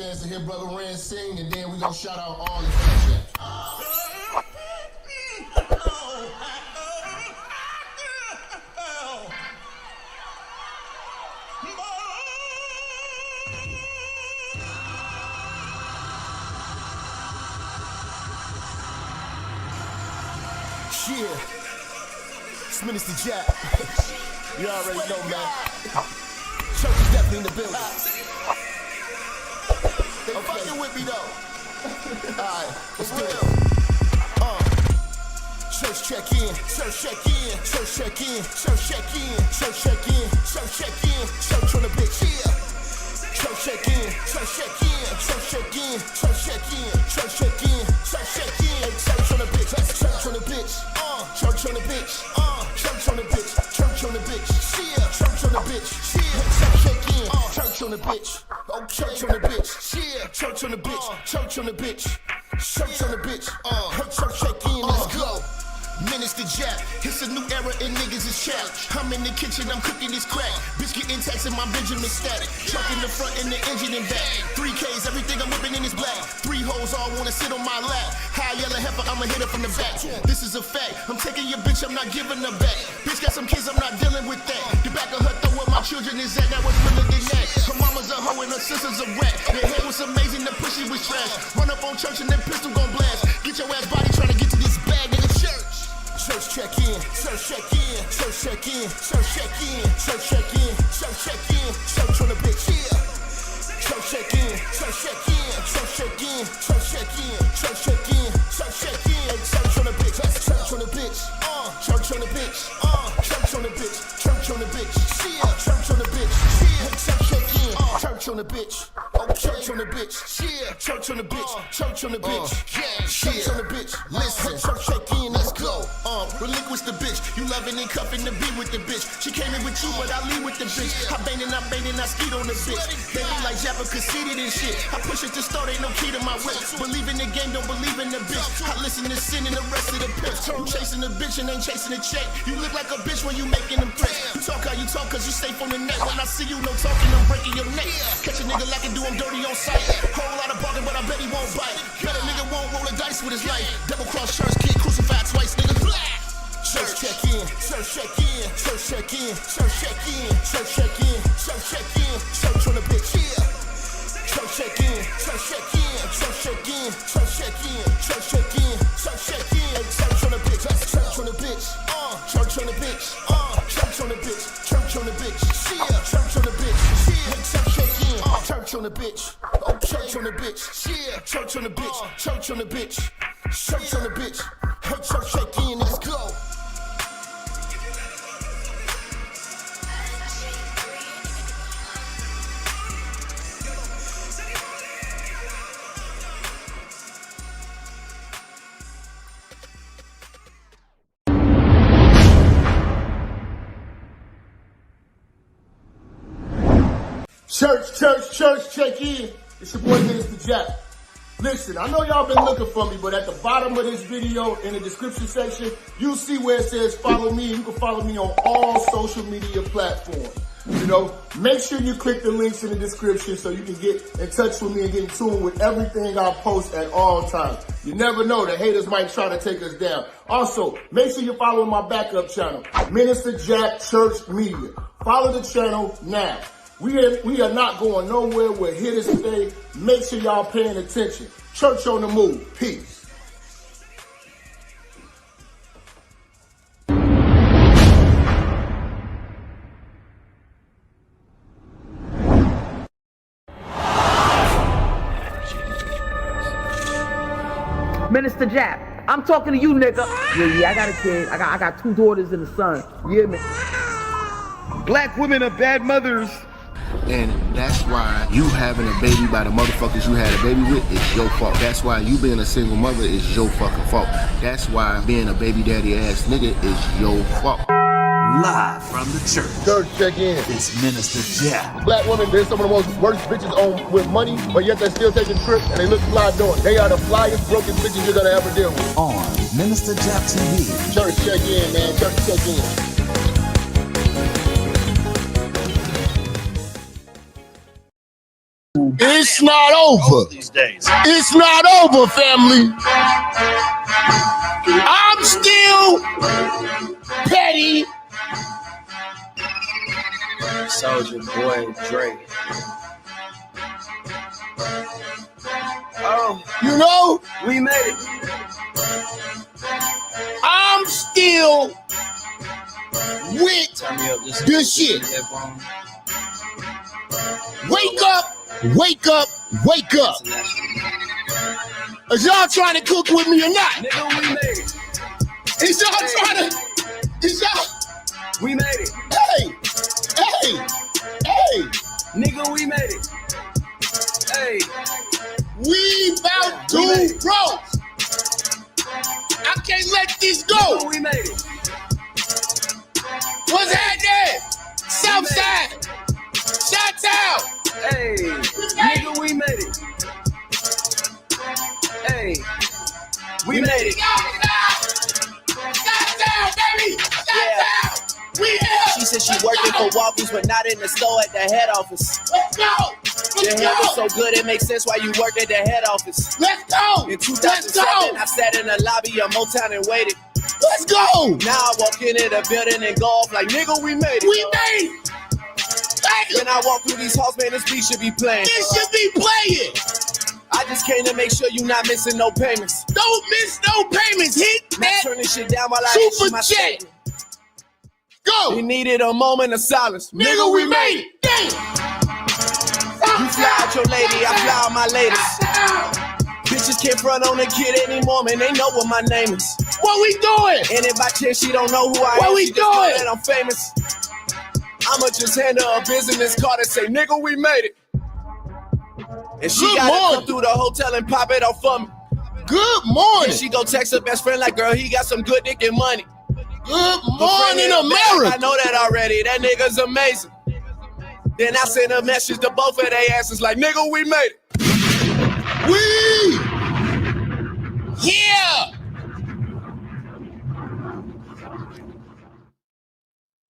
chance to hear Brother Rand sing, and then we gonna shout out all the fans. Yeah, it's Minister Jap. You already know, man. Church is definitely in the building. They fucking with me though. Alright, let's do it. Church check in, church check in, church check in, church check in, church check in, church check in, church on the bitch. Yeah. Church check in, church check in, church check in, church check in, church check in, church check in, church on the bitch, church on the bitch, church on the bitch, church on the bitch, church on the bitch, yeah, church on the bitch, yeah, church check in, church on the bitch, church on the bitch, yeah, church on the bitch, church on the bitch, church on the bitch, church check in, let's go. Minister Jap, it's a new era and niggas is chat. I'm in the kitchen, I'm cooking this crack. Bitch getting taxed and my Benjamin static. Truck in the front and the engine in back. 3Ks, everything I'm whipping in is black. 3 hoes all wanna sit on my lap. High yellow heifer, I'ma hit her from the back. This is a fact, I'm taking your bitch, I'm not giving her back. Bitch got some kids, I'm not dealing with that. The back of her throw where my children is at, that was realer than that. Her mama's a hoe and her sister's a rat. The head was amazing, the pussy was trash. Run up on church and then pistol gon' blast. Get your ass body trying to get to this bag, nigga, church. Church check in, church check in, church check in, church check in, church check in, church check in, church on the bitch, yeah. Church check in, church check in, church check in, church check in, church check in, church check in, church on the bitch, church on the bitch, church on the bitch, church on the bitch, church on the bitch, yeah, church on the bitch, yeah, church check in, church on the bitch, church on the bitch, yeah, church on the bitch, church on the bitch, yeah, church on the bitch, listen, church check in, let's go. Relinquish the bitch, you loving and cuffing to be with the bitch. She came in with you, but I leave with the bitch. I bang and I skeet on the bitch. They be like Jap Concedes and shit. I push it to start, ain't no key to my whip. Believe in the game, don't believe in the bitch. I listen to sin and the rest of the pimps. You chasing the bitch and ain't chasing the check. You look like a bitch when you making them threats. You talk how you talk cause you safe on the net. When I see you, no talking, I'm breaking your neck. Catch a nigga like I do, I'm dirty on sight. Whole lot of barking, but I bet he won't bite. Bet a nigga won't roll the dice with his life. Double cross church, kid crucified twice, nigga. Church check in, church check in, church check in, church check in, church check in, church check in, church on the bitch, yeah. Church check in, church check in, church check in, church check in, church check in, church check in, church on the bitch, church on the bitch, church on the bitch, church on the bitch, church on the bitch, yeah, church on the bitch, yeah, church check in, church on the bitch, church on the bitch, yeah, church on the bitch, church on the bitch, church on the bitch, hey, church check in, let's go. Church, check in. It's your boy, Minister Jap. Listen, I know y'all been looking for me, but at the bottom of this video, in the description section, you'll see where it says follow me. You can follow me on all social media platforms. You know, make sure you click the links in the description so you can get in touch with me and get in tune with everything I post at all times. You never know, the haters might try to take us down. Also, make sure you follow my backup channel, Minister Jap Church Media. Follow the channel now. We are not going nowhere. We're here to stay. Make sure y'all paying attention. Church on the move. Peace. Minister Jap, I'm talking to you, nigga. Yeah, I got a kid. I got 2 daughters and a son. You hear me? Black women are bad mothers. And that's why you having a baby by the motherfuckers you had a baby with is your fault. That's why you being a single mother is your fucking fault. That's why being a baby daddy ass nigga is your fault. Live from the church. Church check in. It's Minister Jap. Black women, they're some of the most worst bitches on with money, but yet they're still taking trips and they look fly doing. They are the flyest, broken bitches you're gonna ever deal with. On Minister Jap TV. Church check in, man. Church check in. It's not over. These days. It's not over, family. I'm still petty. Soldier Boy Dre. Oh, You know, we made it. I'm still with Turn me up this this shit. headphone. Wake up, wake up, wake up. Is y'all trying to cook with me or not? Nigga, we made it. Is y'all trying to? Is y'all? We made it. Hey, hey, hey. Nigga, we made it. Hey, We about to broke. I can't let this go. nigga, we made it. What's happening? Southside. Shout out. Hey, nigga, we made it. Hey, we made it. Shout out, baby. Shout out. We here. She said she working for Walgreens, but not in the store at the head office. Let's go. Your Let's hair was go. so good, it makes sense why you work at the head office. Let's go. In Let's 2007, go. I sat in the lobby of Motown and waited. Let's go. Now I walk into the building and go off like, nigga, we made it. We made it. Thank you. When I walk through these halls, man, this beat should be playing. This should be playing. I just came to make sure you not missing no payments. Don't miss no payments. Hit Not that turn this shit down while I issue my super check. statement. Go. We needed a moment of silence. Nigga, we made it. Damn. You fly out your lady, I fly out my latest. Bitches can't front on a kid anymore, man. They know what my name is. What we doing? And if by chance she don't know who I What am, we she just know doing? that I'm famous. I'ma just hand her a business card and say, nigga, we made it. And she Good gotta morning. come through the hotel and pop it off for me. Good And morning. she go text her best friend like, girl, he got some good dick and money. Good Her friend morning, in the back, I America. know that already. That nigga's amazing. Then I send a message to both of their asses like, nigga, we made it. We here.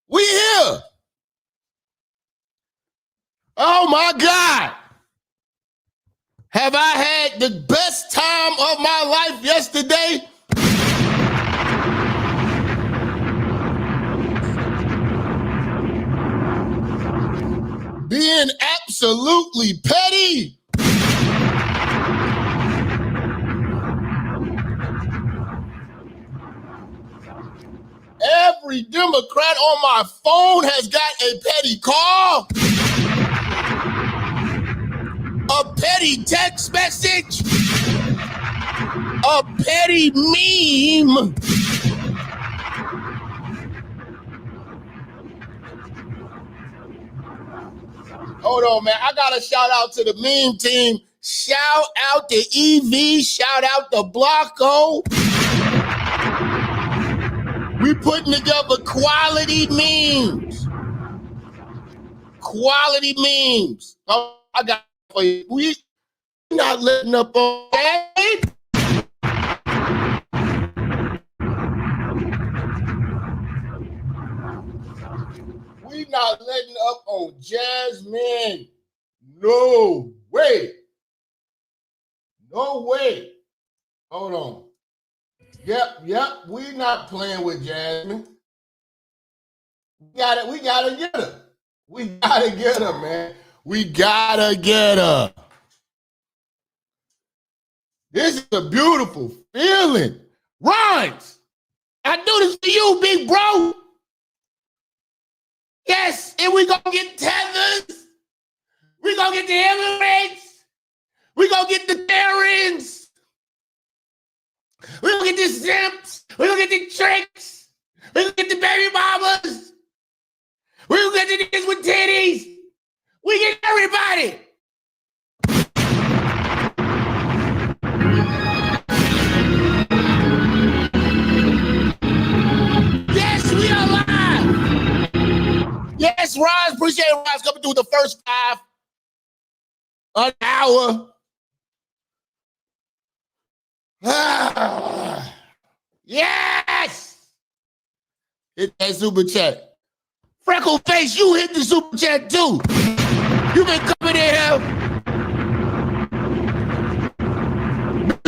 We here. Oh my God. Have I had the best time of my life yesterday? Being absolutely petty. Every Democrat on my phone has got a petty call, a petty text message, a petty meme. Hold on, man. I got to shout out to the meme team. Shout out to EV. Shout out to Blocko. We putting together quality memes. Quality memes. Oh, I got it for you. We not letting up on that. We not letting up on Jasmine. No way. No way. Hold on. Yep. We not playing with Jasmine. We gotta get her. We gotta get her, man. We gotta get her. This is a beautiful feeling. Rhymes. I do this for you, big bro. Yes, and we gonna get Tethers. We gonna get the Emirates. We gonna get the Terrans. We gonna get the Simps. We gonna get the Tricks. We gonna get the baby mamas. We gonna get the niggas with titties. We get everybody. Yes, we are live. Yes, Roz, appreciate Roz coming through the first 5 an hour. Yes! Hit that super chat. Freckle face, you hit the super chat too. You been coming in here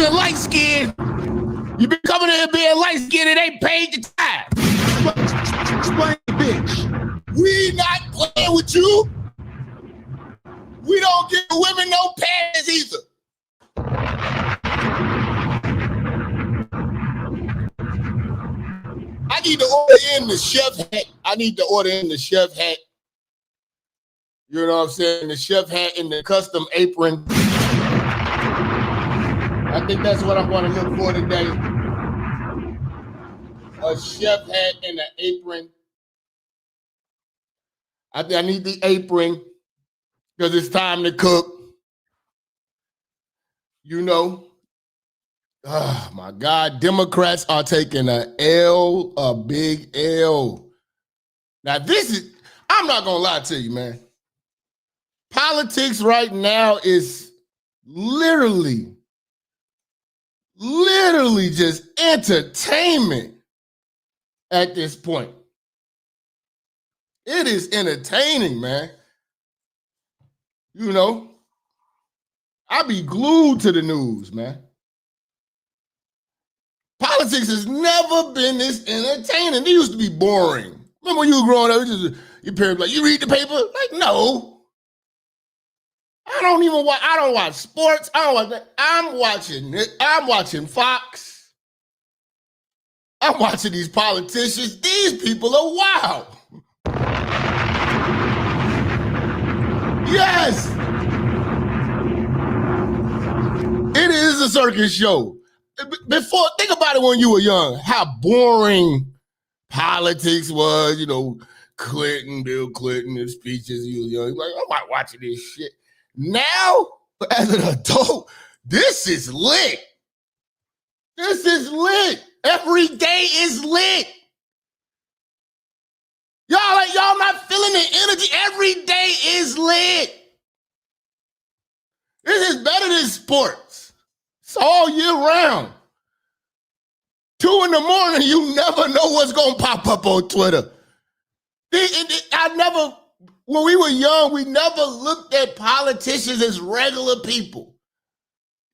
being light skinned. You been coming in here being light skinned and ain't paid your time. Explain, bitch. We not playing with you. We don't give women no panties either. I need to order in the chef hat. You know what I'm saying? The chef hat and the custom apron. I think that's what I'm going to look for today. A chef hat and an apron. I think I need the apron because it's time to cook. You know. Oh my God, Democrats are taking a big L. Now I'm not gonna lie to you, man. Politics right now is literally just entertainment at this point. It is entertaining, man. You know, I be glued to the news, man. Politics has never been this entertaining. It used to be boring. Remember when you were growing up, your parents like, you read the paper? Like, no. I don't watch sports. I don't watch that. I'm watching Fox. I'm watching these politicians. These people are wild. Yes. It is a circus show. Think about it when you were young, how boring politics was, you know, Bill Clinton, his speeches, you were young. Like, I'm not watching this shit. Now, as an adult, this is lit. This is lit. Every day is lit. Y'all not feeling the energy. Every day is lit. This is better than sports. It's all year round. 2 a.m, you never know what's going to pop up on Twitter. When we were young, we never looked at politicians as regular people.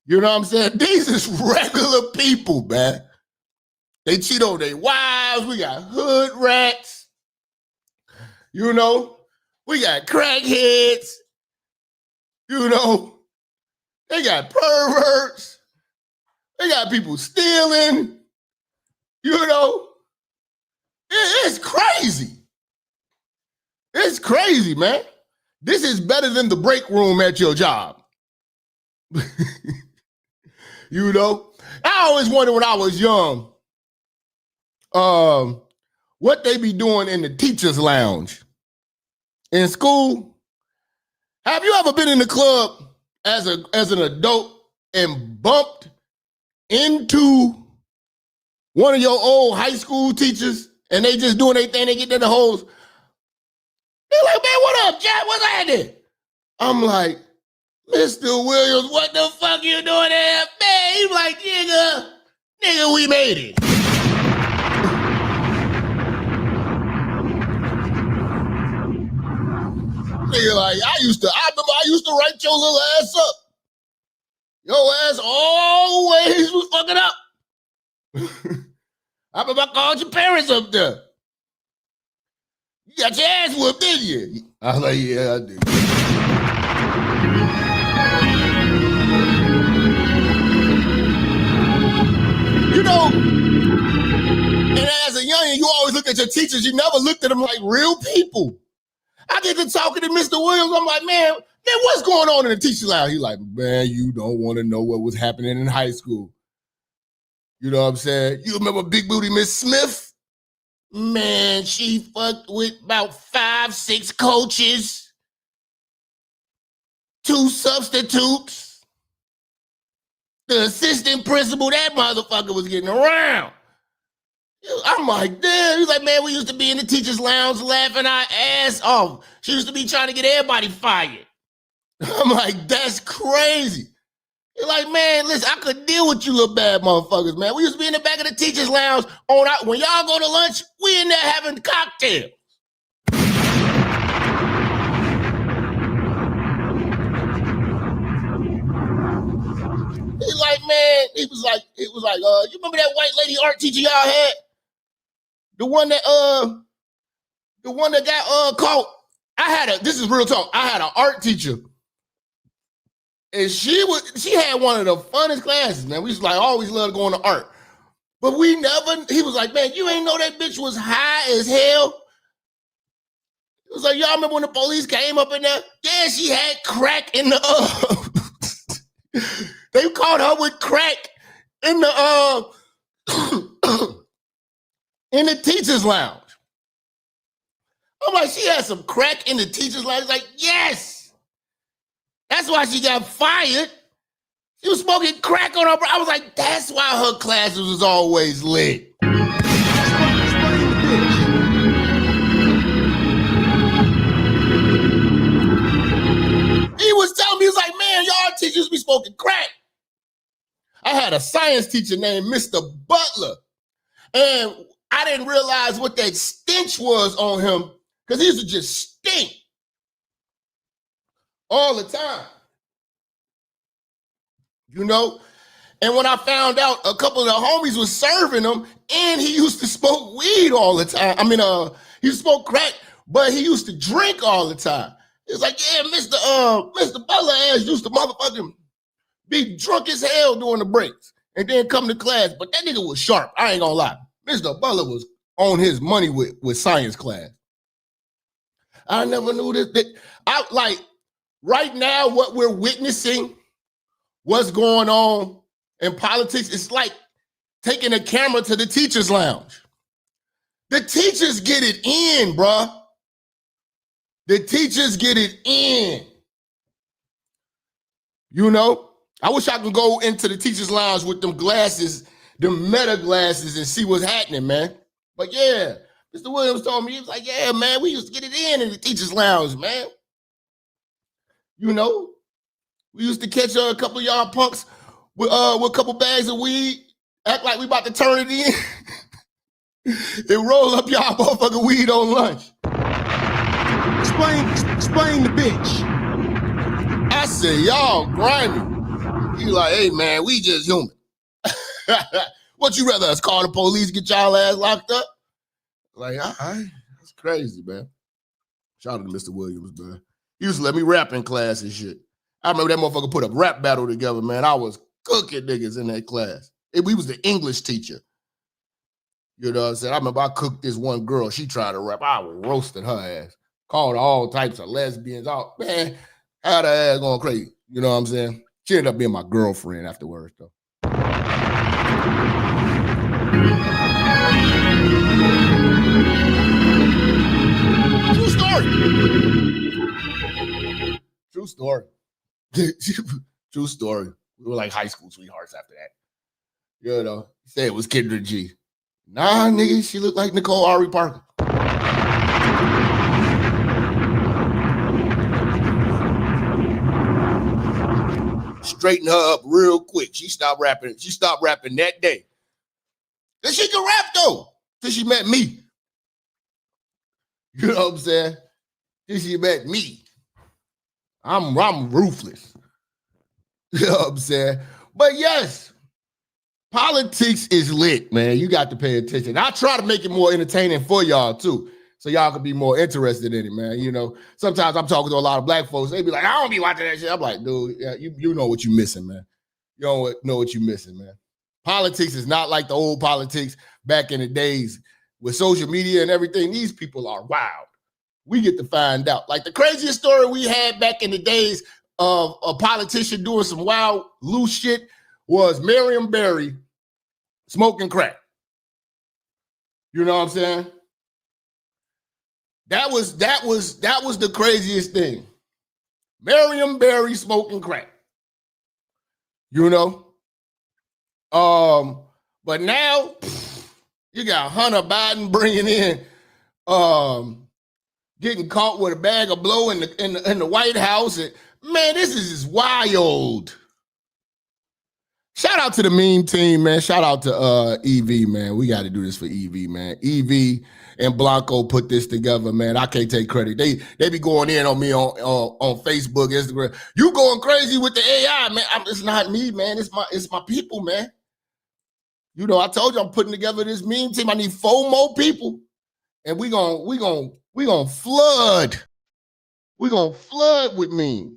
You know what I'm saying? These is regular people, man. They cheat on their wives. We got hood rats. You know, we got crackheads. You know, they got perverts. They got people stealing. You know, it's crazy. It's crazy, man. This is better than the break room at your job. You know, I always wondered when I was young, what they be doing in the teacher's lounge in school. Have you ever been in the club as an adult and bumped into one of your old high school teachers and they just doing their thing, they get in the holes? They're like, man, what up, Jack? What's happening? I'm like, Mr. Williams, what the fuck you doing there? Man, he's like, nigga, we made it. Nigga, like, I remember I used to write your little ass up. Your ass always was fucking up. I remember I called your parents up there. You got your ass whooped, didn't you? I was like, yeah, I did. You know, and as a youngin', you always look at your teachers, you never looked at them like real people. I get to talking to Mr. Williams, I'm like, man, what's going on in the teacher lounge? He's like, man, you don't want to know what was happening in high school. You know what I'm saying? You remember Big Booty Miss Smith? Man, she fucked with about 5-6 coaches, 2 substitutes. The assistant principal, that motherfucker was getting around. I'm like, damn. He's like, man, we used to be in the teacher's lounge laughing our ass off. She used to be trying to get everybody fired. I'm like, that's crazy. He's like, man, listen, I could deal with you little bad motherfuckers, man. We used to be in the back of the teacher's lounge. When y'all go to lunch, we in there having cocktails. He's like, man, he was like, you remember that white lady art teacher y'all had? The one that got caught. This is real talk. I had an art teacher. And she had one of the funnest classes, man. We just like always loved going to art. But he was like, man, you ain't know that bitch was high as hell. It was like, y'all remember when the police came up in there? Yeah, she had crack in the they caught her with crack in the in the teacher's lounge. I'm like, she had some crack in the teacher's lounge. He's like, yes. That's why she got fired. She was smoking crack on her. I was like, that's why her classes was always lit. He was telling me, he was like, man, y'all teachers be smoking crack. I had a science teacher named Mr. Butler. And I didn't realize what that stench was on him because he used to just stink all the time. You know? And when I found out a couple of the homies was serving him, and he used to smoke weed all the time. I mean, he used to smoke crack, but he used to drink all the time. It's like, yeah, Mr. Butler ass used to motherfucking be drunk as hell during the breaks and then come to class. But that nigga was sharp. I ain't gonna lie. Mr. Butler was on his money with science class. I never knew that. Right now, what we're witnessing, what's going on in politics, it's like taking a camera to the teacher's lounge. The teachers get it in, bruh. The teachers get it in. You know? I wish I could go into the teacher's lounge with them glasses, them meta glasses, and see what's happening, man. But yeah, Mr. Williams told me, he was like, yeah, man, we used to get it in the teacher's lounge, man. You know? We used to catch a couple of y'all punks with a couple bags of weed, act like we about to turn it in, and roll up y'all motherfucking weed on lunch. Explain the bitch. I said, y'all grimy. He like, hey, man, we just human. What you rather us call the police, get y'all ass locked up? Like, all right, that's crazy, man. Shout out to Mr. Williams, man. He used to let me rap in class and shit. I remember that motherfucker put a rap battle together, man. I was cooking niggas in that class. We was the English teacher. You know what I'm saying? I remember I cooked this one girl. She tried to rap. I was roasting her ass. Called her all types of lesbians. Oh, man, had her ass going crazy. You know what I'm saying? She ended up being my girlfriend afterwards, though. True story. True story. True story. We were like high school sweethearts after that. You know, he said it was Kendra G. Nah, nigga, she looked like Nicole Ari Parker. Straighten her up real quick. She stopped rapping. She stopped rapping that day. And she can rap though, till she met me. You know what I'm saying? Till she met me. I'm ruthless. You know what I'm saying? But yes, politics is lit, man. You got to pay attention. I try to make it more entertaining for y'all too, so y'all can be more interested in it, man. You know, sometimes I'm talking to a lot of black folks. They be like, I don't be watching that shit. I'm like, dude, yeah, you know what you're missing, man. You don't know what you're missing, man. Politics is not like the old politics back in the days with social media and everything. These people are wild. We get to find out. Like the craziest story we had back in the days of a politician doing some wild, loose shit was Marion Barry smoking crack. You know what I'm saying? That was the craziest thing. Marion Barry smoking crack. You know? But now you got Hunter Biden bringing in getting caught with a bag of blow in the White House. And man, this is just wild. Shout out to the meme team, man. Shout out to EV, man. We got to do this for EV, man. EV and Blanco put this together, man. I can't take credit. They be going in on me on Facebook, Instagram. You going crazy with the AI, man. It's not me, man. It's my people, man. You know, I told you I'm putting together this meme team. I need 4 more people, and we gonna flood. We gonna flood with memes.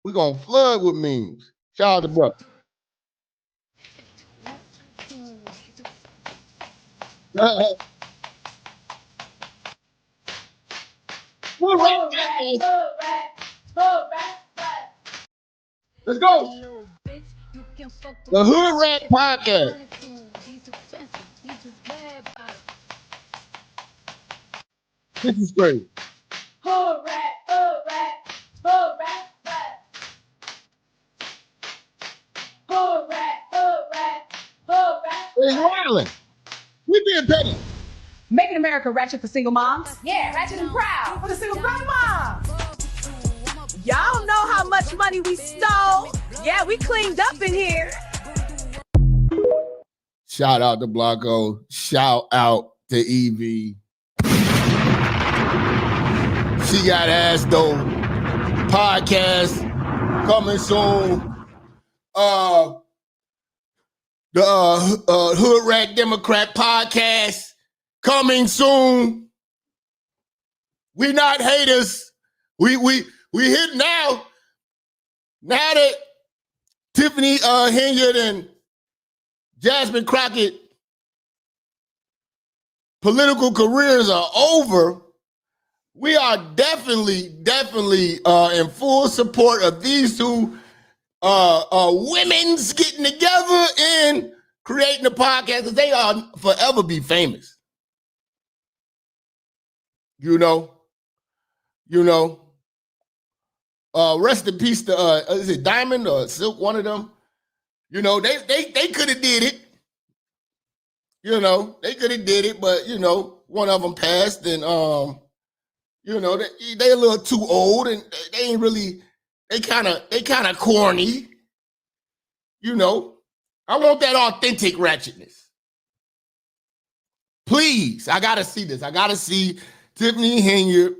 We gonna flood with memes. Shout out to bro. Let's go. The Hood Rat Podcast. This is great. Hood rat, hood rat, hood rat, hood rat, hood rat, hood rat. It's rattling. We being petty. Making America ratchet for single moms. Yeah, ratchet and proud. For the single grandma. Y'all know how much money we stole. Yeah, we cleaned up in here. Shout out to Blanco. Shout out to EV. She Got Ass Though podcast coming soon. The Hood Rat Democrat podcast coming soon. We not haters. We hit now. Now that Tiffany Henyard and Jasmine Crockett political careers are over, we are definitely in full support of these two women's getting together and creating a podcast because they are forever be famous. You know. Rest in peace to is it Diamond or Silk, one of them? You know, they could have did it. You know, they could have did it, but you know, one of them passed, and you know, they a little too old, and they ain't really. They kind of corny. You know, I want that authentic ratchetness. Please, I gotta see this. I gotta see Tiffany Henyard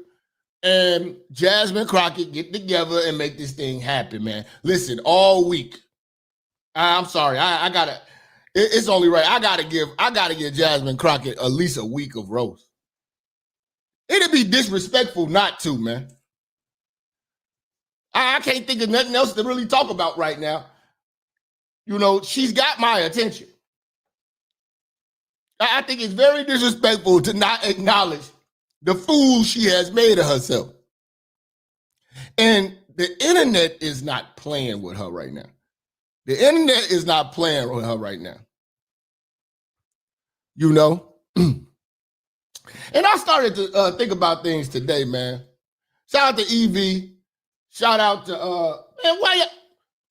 and Jasmine Crockett get together and make this thing happen, man. Listen, all week. I'm sorry, I gotta. It's only right. I gotta give Jasmine Crockett at least a week of roast. It'd be disrespectful not to, man. I can't think of nothing else to really talk about right now. You know, she's got my attention. I think it's very disrespectful to not acknowledge the fool she has made of herself. And the internet is not playing with her right now. The internet is not playing with her right now. You know? And I started to think about things today, man. Shout out to EV. Shout out to man, why you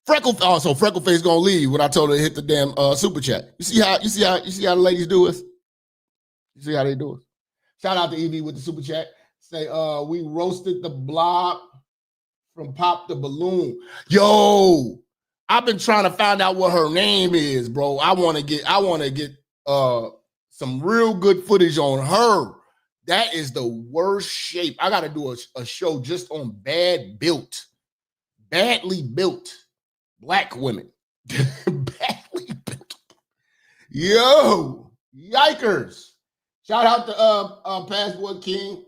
Freckleface gonna leave when I told her to hit the damn super chat. You see how the ladies do us? You see how they do us? Shout out to EV with the super chat. Say we roasted the blob from Pop the Balloon. Yo, I've been trying to find out what her name is, bro. I wanna get some real good footage on her. That is the worst shape. I got to do a show just on badly built black women. Badly built. Yo, yikers. Shout out to Passport King.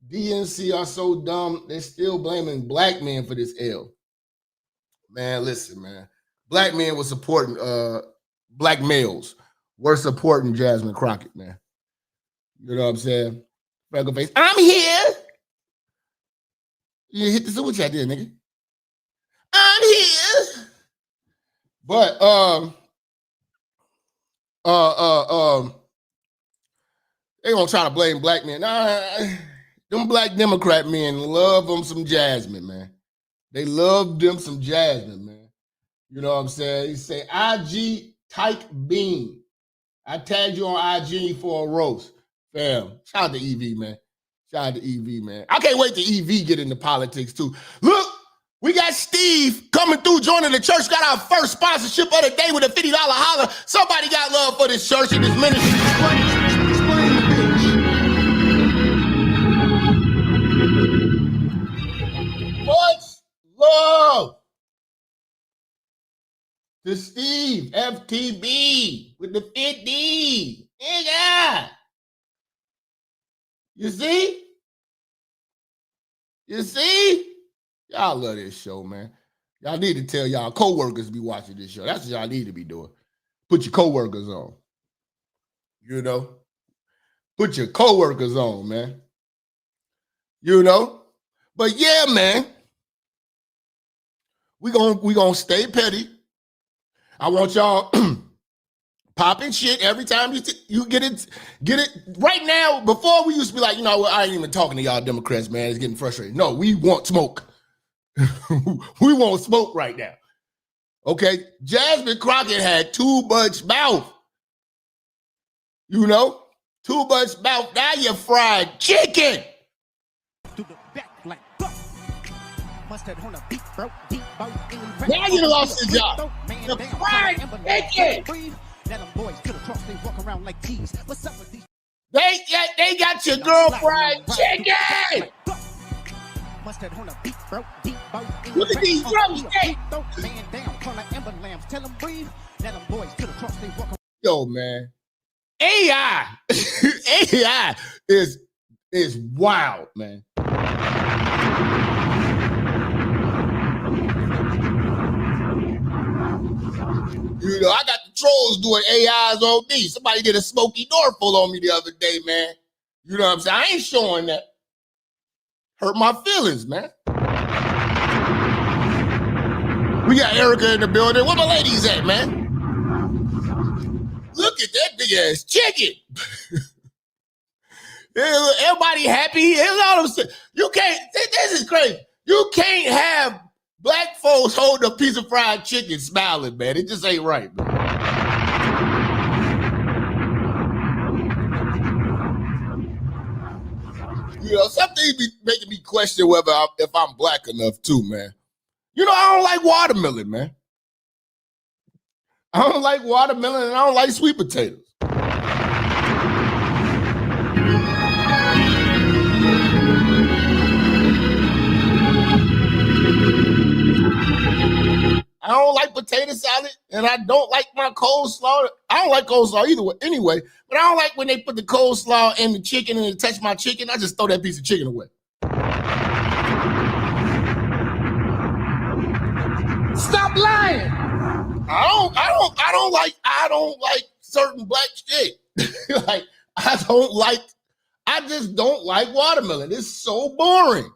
DNC are so dumb. They're still blaming black men for this L. Man, listen, man. Black men were supporting, black males were supporting Jasmine Crockett, man. You know what I'm saying? Freckleface, I'm here. You hit the super chat there, nigga. I'm here. But they gonna try to blame black men. Nah, them black Democrat men love them some Jasmine, man. They love them some Jasmine, man. You know what I'm saying? He say IG Tyke Bean. I tagged you on IG for a roast. Fam, shout out to EV, man. Shout out to EV, man. I can't wait till EV get into politics, too. Look, We got Steve coming through, joining the church. Got our first sponsorship of the day with a $50 holler. Somebody got love for this church and this ministry. Explain the bitch. Much love to Steve, FTB, with the 50. Nigga. You see? You see? Y'all love this show, man. Y'all need to tell y'all co-workers be watching this show. That's what y'all need to be doing. Put your co-workers on. You know? Put your co-workers on, man. You know? But yeah, man. We gonna stay petty. I want y'all popping shit every time you get it. Right now, before we used to be like, you know what, I ain't even talking to y'all Democrats, man. It's getting frustrating. No, we want smoke. We want smoke right now. Okay? Jasmine Crockett had too much mouth. You know? Too much mouth. Now you're fried chicken. Now you lost your job. The fried chicken. They got your girl fried chicken. Look at these drumsticks. Yo, man. AI. AI is wild, man. You know, I got the trolls doing AIs on me. Somebody did a Smokey Norfolk on me the other day, man. You know what I'm saying? I ain't showing that. Hurt my feelings, man. We got Erica in the building. Where my ladies at, man? Look at that big ass chicken. Everybody happy. You can't, this is crazy. You can't have black folks holding a piece of fried chicken smiling, man. It just ain't right, man. You know, something be making me question if I'm black enough too, man. You know, I don't like watermelon, man. I don't like watermelon and I don't like sweet potatoes. I don't like potato salad, and I don't like my coleslaw. I don't like coleslaw either way, anyway, but I don't like when they put the coleslaw in the chicken and it touch my chicken. I just throw that piece of chicken away. Stop lying. I don't like certain black shit. Like, I just don't like watermelon. It's so boring.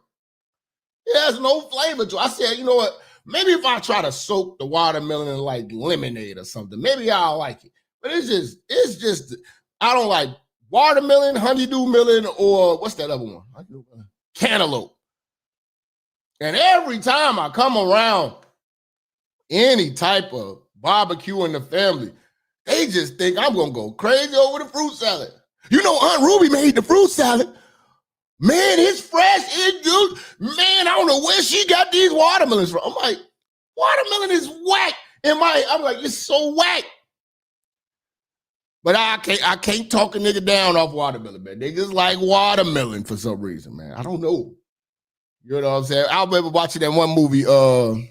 It has no flavor to it. I said, you know what? Maybe if I try to soak the watermelon in like lemonade or something, maybe I'll like it. But it's just, I don't like watermelon, honeydew melon, or what's that other one? Cantaloupe. And every time I come around any type of barbecue in the family, they just think I'm going to go crazy over the fruit salad. You know, Aunt Ruby made the fruit salad. Man, it's fresh. It's good. Man, I don't know where she got these watermelons from. I'm like, watermelon is whack. I'm like, it's so whack. But I can't talk a nigga down off watermelon, man. They just like watermelon for some reason, man. I don't know. You know what I'm saying? I remember watching that one movie. God,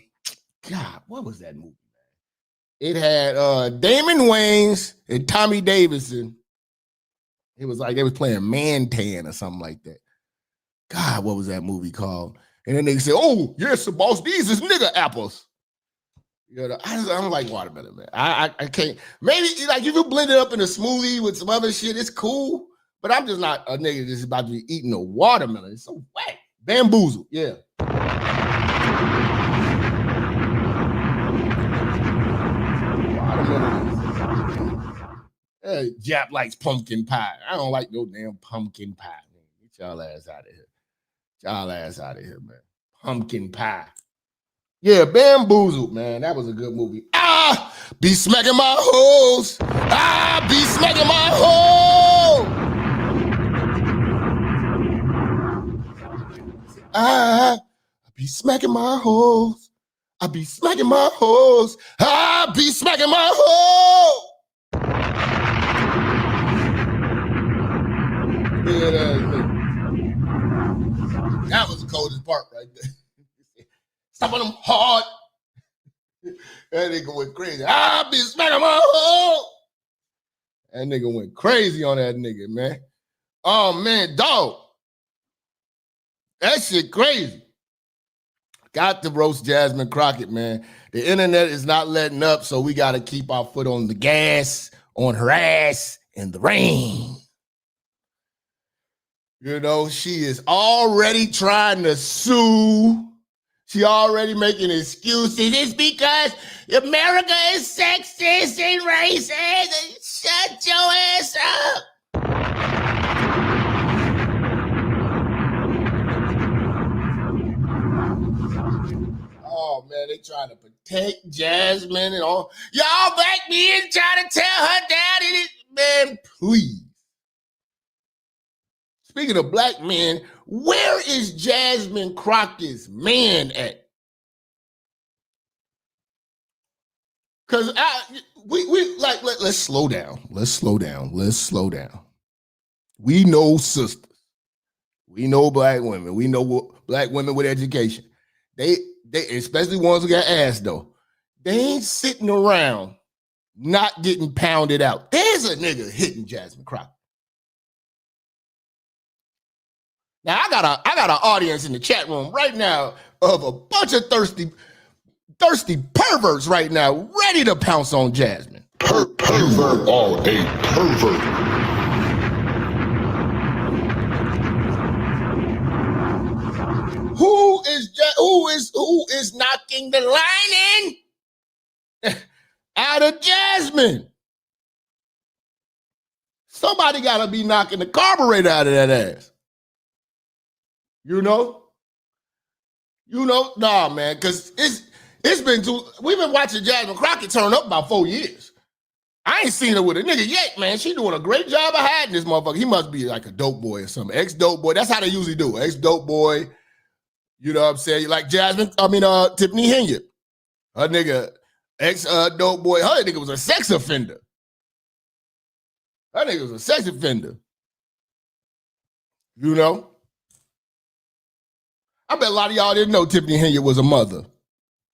what was that movie? It had Damon Wayans and Tommy Davidson. It was like they was playing Man-Tan or something like that. God, what was that movie called? And then they say, "Oh, yes, boss, these is nigga apples." You know, I don't like watermelon, man. I can't. Maybe like if you blend it up in a smoothie with some other shit, it's cool. But I'm just not a nigga that's about to be eating a watermelon. It's so whack. Bamboozle, yeah. Jap likes pumpkin pie. I don't like no damn pumpkin pie. Man. Get y'all ass out of here. Y'all ass out of here, man. Pumpkin pie. Yeah, Bamboozled, man. That was a good movie. Be smacking my hoes. Be smacking my hoes. be smacking my hoes. I be smacking my hoes. I be smacking my hoes. That was the coldest part right there. Stopping them hard. That nigga went crazy. I be smacking my hoe. That nigga went crazy on that nigga, man. Oh, man, dog. That shit crazy. Got to roast Jasmine Crockett, man. The internet is not letting up, so we got to keep our foot on the gas, on her ass in the rain. You know, she is already trying to sue. She already making excuses. It's because America is sexist and racist. Shut your ass up. Oh, man, they trying to protect Jasmine and all. Y'all back me in trying to tell her daddy. Man, please. Speaking of black men, where is Jasmine Crockett's man at? Because let's slow down. Let's slow down. We know sisters. We know black women. We know black women with education. They especially ones who got ass though. They ain't sitting around not getting pounded out. There's a nigga hitting Jasmine Crockett. Now I got an audience in the chat room right now of a bunch of thirsty perverts right now, ready to pounce on Jasmine. Pervert or a pervert. Who is knocking the lining out of Jasmine? Somebody gotta be knocking the carburetor out of that ass. You know, nah, man, because we've been watching Jasmine Crockett turn up about 4 years. I ain't seen her with a nigga yet, man. She doing a great job of hiding this motherfucker. He must be like a dope boy or something. Ex-dope boy. That's how they usually do. Ex-dope boy. You know what I'm saying? Like Tiffany Henyard. Her nigga, ex-dope boy. Her nigga was a sex offender. You know? I bet a lot of y'all didn't know Tiffany Henyard was a mother.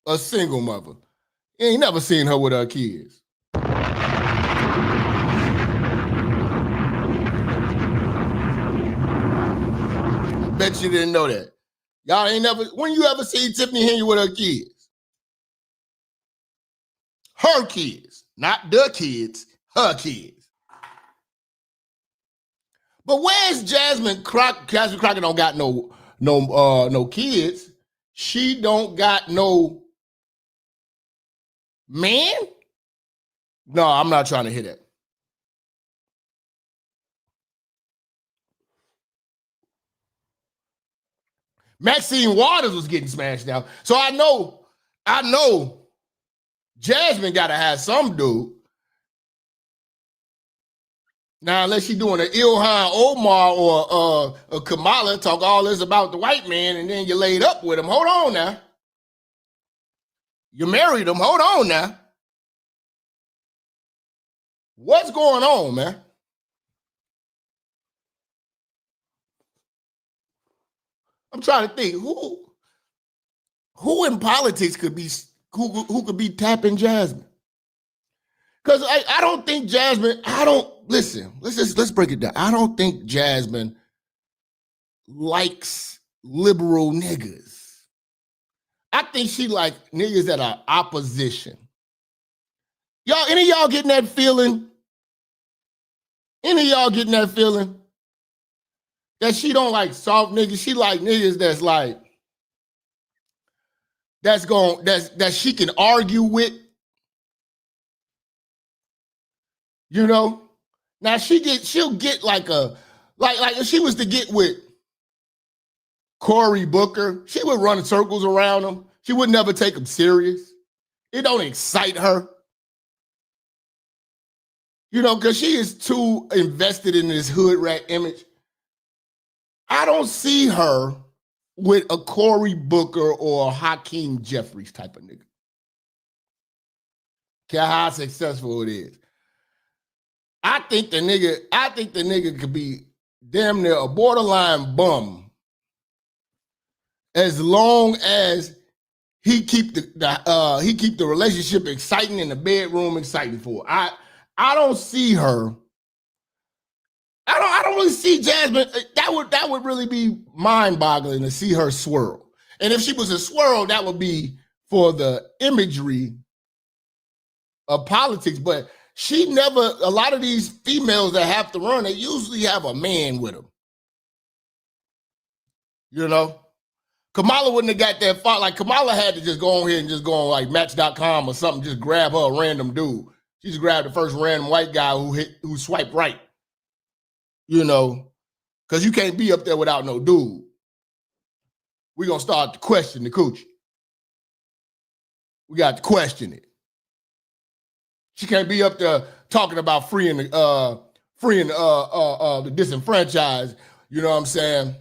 A single mother. You ain't never seen her with her kids. I bet you didn't know that. Y'all ain't never, when you ever seen Tiffany Henyard with her kids? Her kids, not the kids, her kids. But where's Jasmine Crockett? Jasmine Crockett don't got no kids. She don't got no man? No, I'm not trying to hear that. Maxine Waters was getting smashed down. So I know Jasmine gotta have some dude. Now, unless she doing an Ilhan Omar or a Kamala, talk all this about the white man, and then you laid up with him. Hold on now. You married him. Hold on now. What's going on, man? I'm trying to think who in politics could be who could be tapping Jasmine. Because I don't think Jasmine, let's break it down. I don't think Jasmine likes liberal niggas. I think she like niggas that are opposition. Y'all, any of y'all getting that feeling? Any of y'all getting that feeling? That she don't like soft niggas. She like niggas that's like, that she can argue with. You know? Now she'll get like if she was to get with Cory Booker, she would run circles around him. She would never take him serious. It don't excite her. You know, because she is too invested in this hood rat image. I don't see her with a Cory Booker or a Hakeem Jeffries type of nigga. Care how successful it is. I think the nigga could be damn near a borderline bum as long as he keep the relationship exciting in the bedroom exciting for her. I don't see her. I don't really see Jasmine. That would really be mind-boggling to see her swirl. And if she was a swirl, that would be for the imagery of politics. But she never, a lot of these females that have to run, they usually have a man with them. You know? Kamala wouldn't have got that far. Like, Kamala had to just go on here and just go on like Match.com or something, just grab her a random dude. She just grabbed the first random white guy who swiped right. You know, because you can't be up there without no dude. We're going to start to question the coochie. We got to question it. She can't be up there talking about freeing the disenfranchised, you know what I'm saying?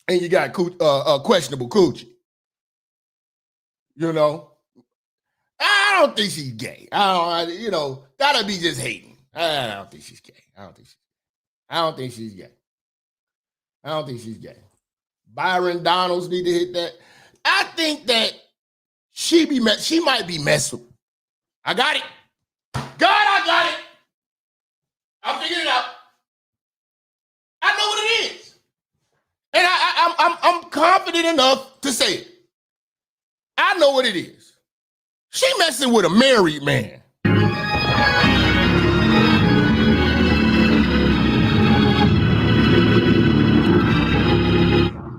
And you got questionable coochie. You know? I don't think she's gay. That'll be just hating. I don't think she's gay. I don't think she's gay. Byron Donalds need to hit that. I think that she might be messing. I got it. God, I got it. I'll figure it out. I know what it is. And I'm confident enough to say it. I know what it is. She messing with a married man.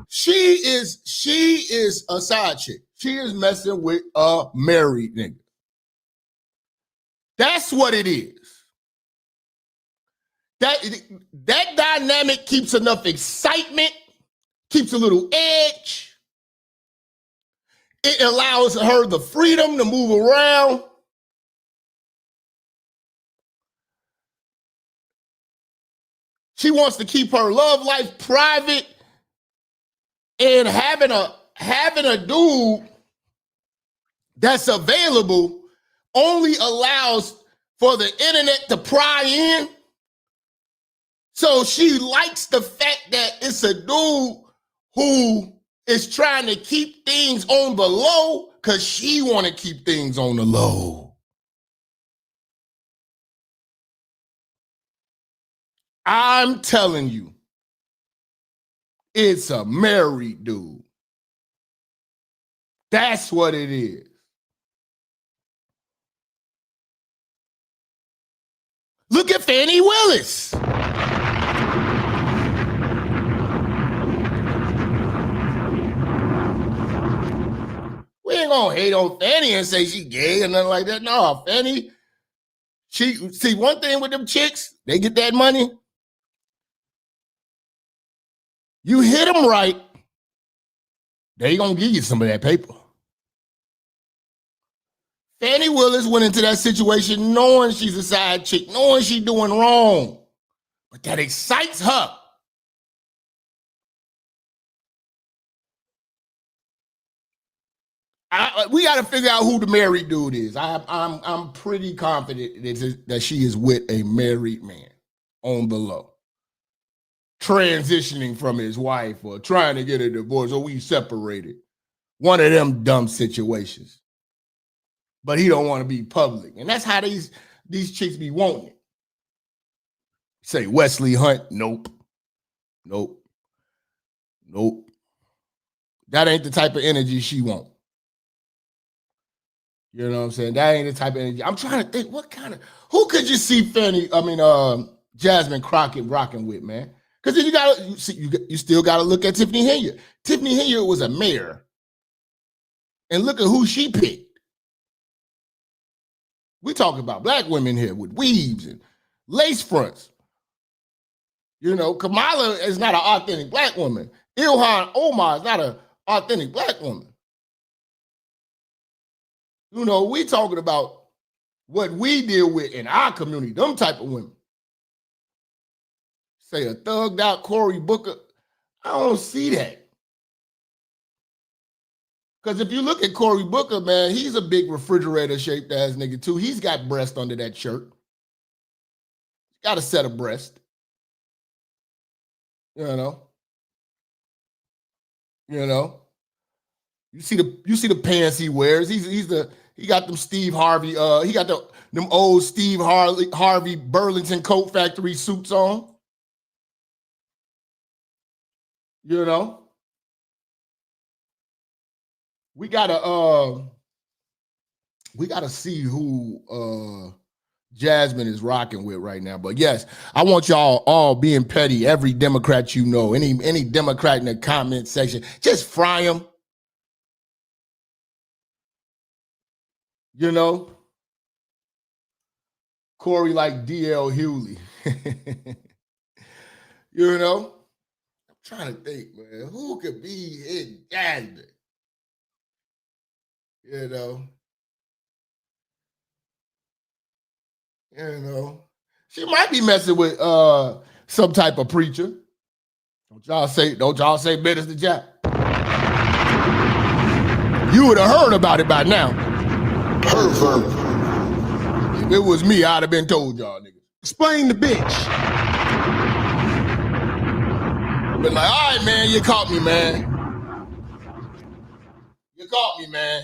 She is a side chick. She is messing with a married nigga. That's what it is. That dynamic keeps enough excitement, keeps a little edge. It allows her the freedom to move around. She wants to keep her love life private. And having a dude that's available only allows for the internet to pry in. So she likes the fact that it's a dude who is trying to keep things on the low because she want to keep things on the low. I'm telling you, it's a married dude. That's what it is. Look at Fannie Willis. We ain't gonna hate on Fannie and say she gay or nothing like that. No, Fannie, see one thing with them chicks, they get that money. You hit them right, they gonna give you some of that paper. Fannie Willis went into that situation knowing she's a side chick, knowing she's doing wrong, but that excites her. We got to figure out who the married dude is. I'm pretty confident that she is with a married man on the low, transitioning from his wife or trying to get a divorce or we separated. One of them dumb situations. But he don't want to be public. And that's how these chicks be wanting it. Say Wesley Hunt, nope. That ain't the type of energy she want. You know what I'm saying? That ain't the type of energy. I'm trying to think, who could you see Jasmine Crockett rocking with, man? Because then you still got to look at Tiffany Hilliard. Tiffany Hilliard was a mayor. And look at who she picked. We talking about black women here with weaves and lace fronts. You know, Kamala is not an authentic black woman. Ilhan Omar is not an authentic black woman. You know, we talking about what we deal with in our community, them type of women. Say a thugged out Cory Booker, I don't see that. Because if you look at Cory Booker, man, he's a big refrigerator-shaped ass nigga too. He's got breast under that shirt. Got a set of breast. You know. You see the pants he wears. He got them Steve Harvey. He got them old Steve Harvey Burlington Coat Factory suits on. You know. We gotta see who Jasmine is rocking with right now. But yes, I want y'all all being petty. Every Democrat you know, any Democrat in the comment section, just fry them. You know, Corey like D.L. Hewley. You know, I'm trying to think, man, who could be in Jasmine? You know, she might be messing with some type of preacher. Don't y'all say Minister Jap. You would have heard about it by now. Pervert. If it was me, I'd have been told y'all, niggas. Explain the bitch. Been like, all right, man, you caught me, man. You caught me, man.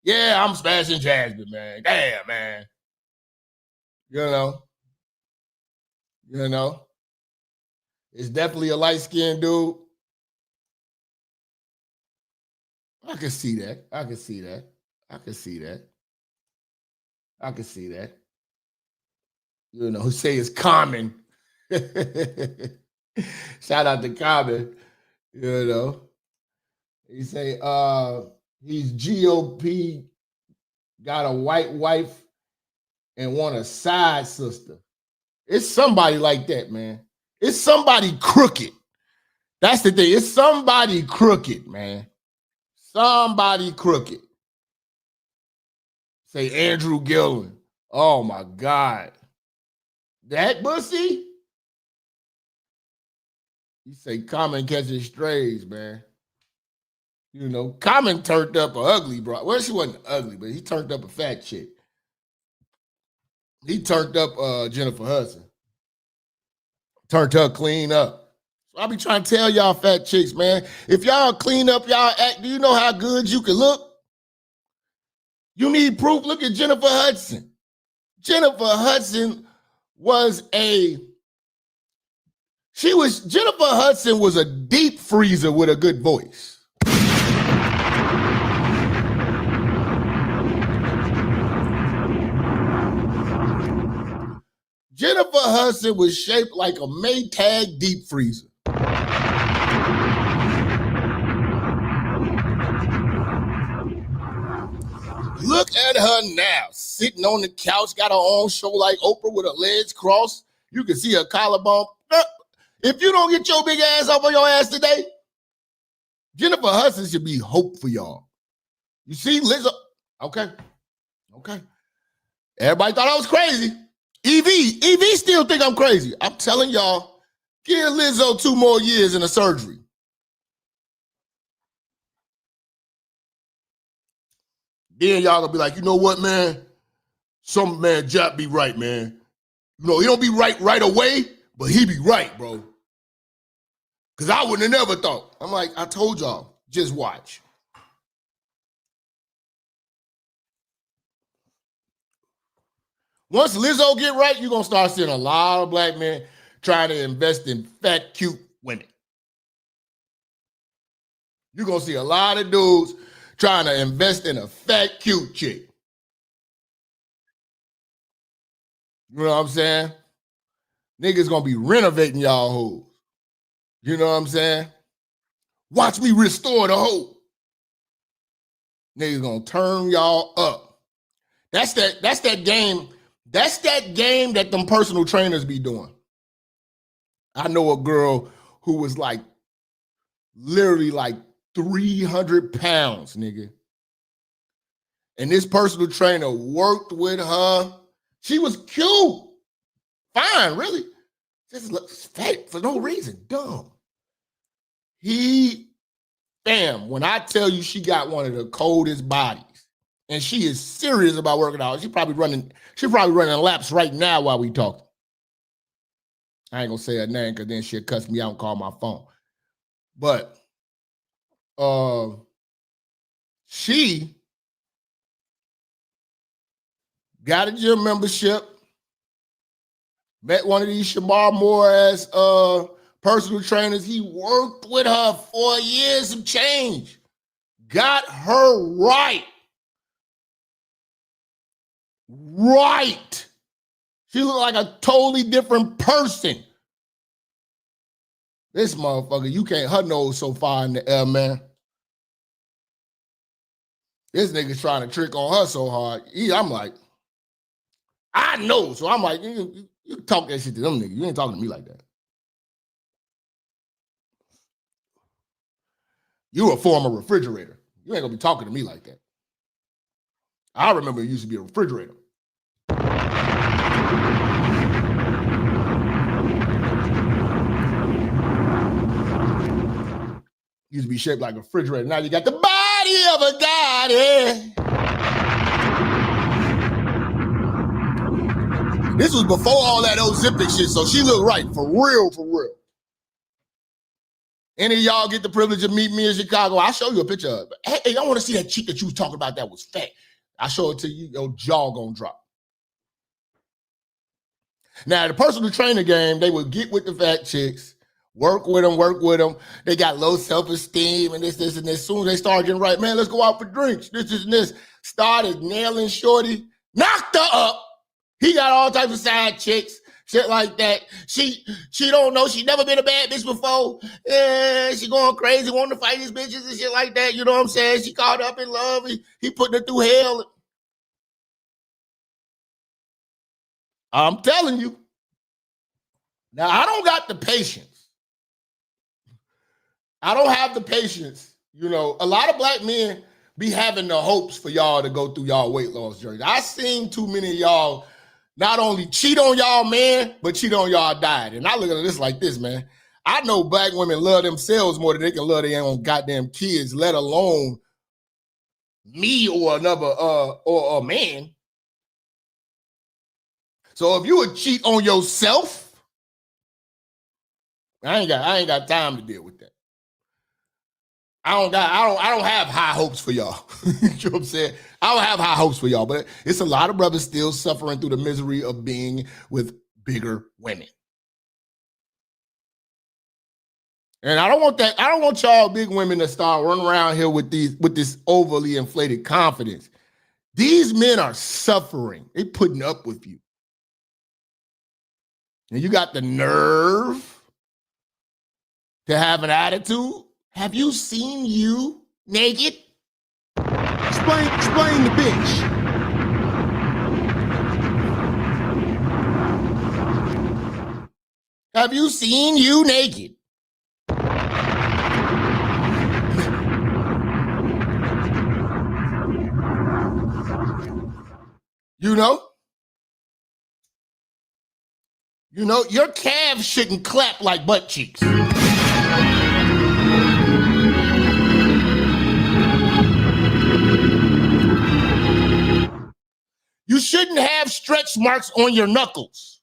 Yeah, I'm smashing Jasmine, man. Damn, man. You know. It's definitely a light-skinned dude. I can see that. You know, who say it's Common. Shout out to Common. You know. He say he's GOP, got a white wife, and want a side sister. It's somebody like that, man. It's somebody crooked. That's the thing. It's somebody crooked, man. Somebody crooked. Say Andrew Gillen. Oh my God. That pussy? You say Common catches strays, man. You know, Common turned up a ugly bro. Well, she wasn't ugly, but he turned up a fat chick. He turned up Jennifer Hudson. Turned her clean up. So I be trying to tell y'all fat chicks, man, if y'all clean up y'all act, do you know how good you can look? You need proof? Look at Jennifer Hudson. Jennifer Hudson was a deep freezer with a good voice. Jennifer Hudson was shaped like a Maytag deep freezer. Look at her now, sitting on the couch, got her own show like Oprah with her legs crossed. You can see her collarbone. If you don't get your big ass up on your ass today, Jennifer Hudson should be hope for y'all. You see, Lizzo. Okay. Everybody thought I was crazy. EV still think I'm crazy. I'm telling y'all, give Lizzo 2 more years in a surgery. Then y'all gonna be like, you know what, man? Some man Jap be right, man. You know, he don't be right away, but he be right, bro. Because I wouldn't have never thought. I'm like, I told y'all, just watch. Once Lizzo get right, you're going to start seeing a lot of black men trying to invest in fat, cute women. You're going to see a lot of dudes trying to invest in a fat, cute chick. You know what I'm saying? Niggas going to be renovating y'all hoes. You know what I'm saying? Watch me restore the hoe. Niggas going to turn y'all up. That's that game. That's that game that them personal trainers be doing. I know a girl who was like literally like 300 pounds, nigga. And this personal trainer worked with her. She was cute. Fine, really. Just looks fat for no reason. Dumb. He Fam, when I tell you she got one of the coldest bodies, and she is serious about working out, she's probably running laps right now while we talking. I ain't gonna say her name because then she'll cuss me out and call my phone. But she got a gym membership, met one of these Shamar Moore-ass personal trainers. He worked with her 4 years of change. Got her right. Right. She looked like a totally different person. This motherfucker, you can't, her nose so far in the air, man. This nigga's trying to trick on her so hard. I'm like, I know. So I'm like, you talk that shit to them niggas. You ain't talking to me like that. You a former refrigerator. You ain't gonna be talking to me like that. I remember it used to be a refrigerator. Used to be shaped like a refrigerator. Now you got the body of a daddy. This was before all that Ozempic shit, so she looked right, for real, for real. Any of y'all get the privilege of meeting me in Chicago, I'll show you a picture of it. Hey, I want to see that cheek that you was talking about that was fat. I'll show it to you, your jaw gonna drop. Now, the personal trainer game, they would get with the fat chicks, work with them. They got low self-esteem and this, and this. As soon as they start getting right, man, let's go out for drinks, this, and this. Started nailing shorty, knocked her up. He got all types of side chicks, shit like that. She don't know. She never been a bad bitch before. She going crazy, wanting to fight these bitches and shit like that. You know what I'm saying? She caught up in love. He putting her through hell. I'm telling you. Now, I don't got the patience. I don't have the patience. You know, a lot of black men be having the hopes for y'all to go through y'all weight loss journey. I seen too many of y'all not only cheat on y'all man, but cheat on y'all diet. And I look at this like this, man. I know black women love themselves more than they can love their own goddamn kids, let alone me or another or a man. So if you would cheat on yourself, I ain't got time to deal with that. I don't have high hopes for y'all. You know what I'm saying? I don't have high hopes for y'all, but it's a lot of brothers still suffering through the misery of being with bigger women. And I don't want that. I don't want y'all big women to start running around here with this overly inflated confidence. These men are suffering. They putting up with you. And you got the nerve to have an attitude. Have you seen you naked? Explain the bitch. Have you seen you naked? You know, your calves shouldn't clap like butt cheeks. You shouldn't have stretch marks on your knuckles.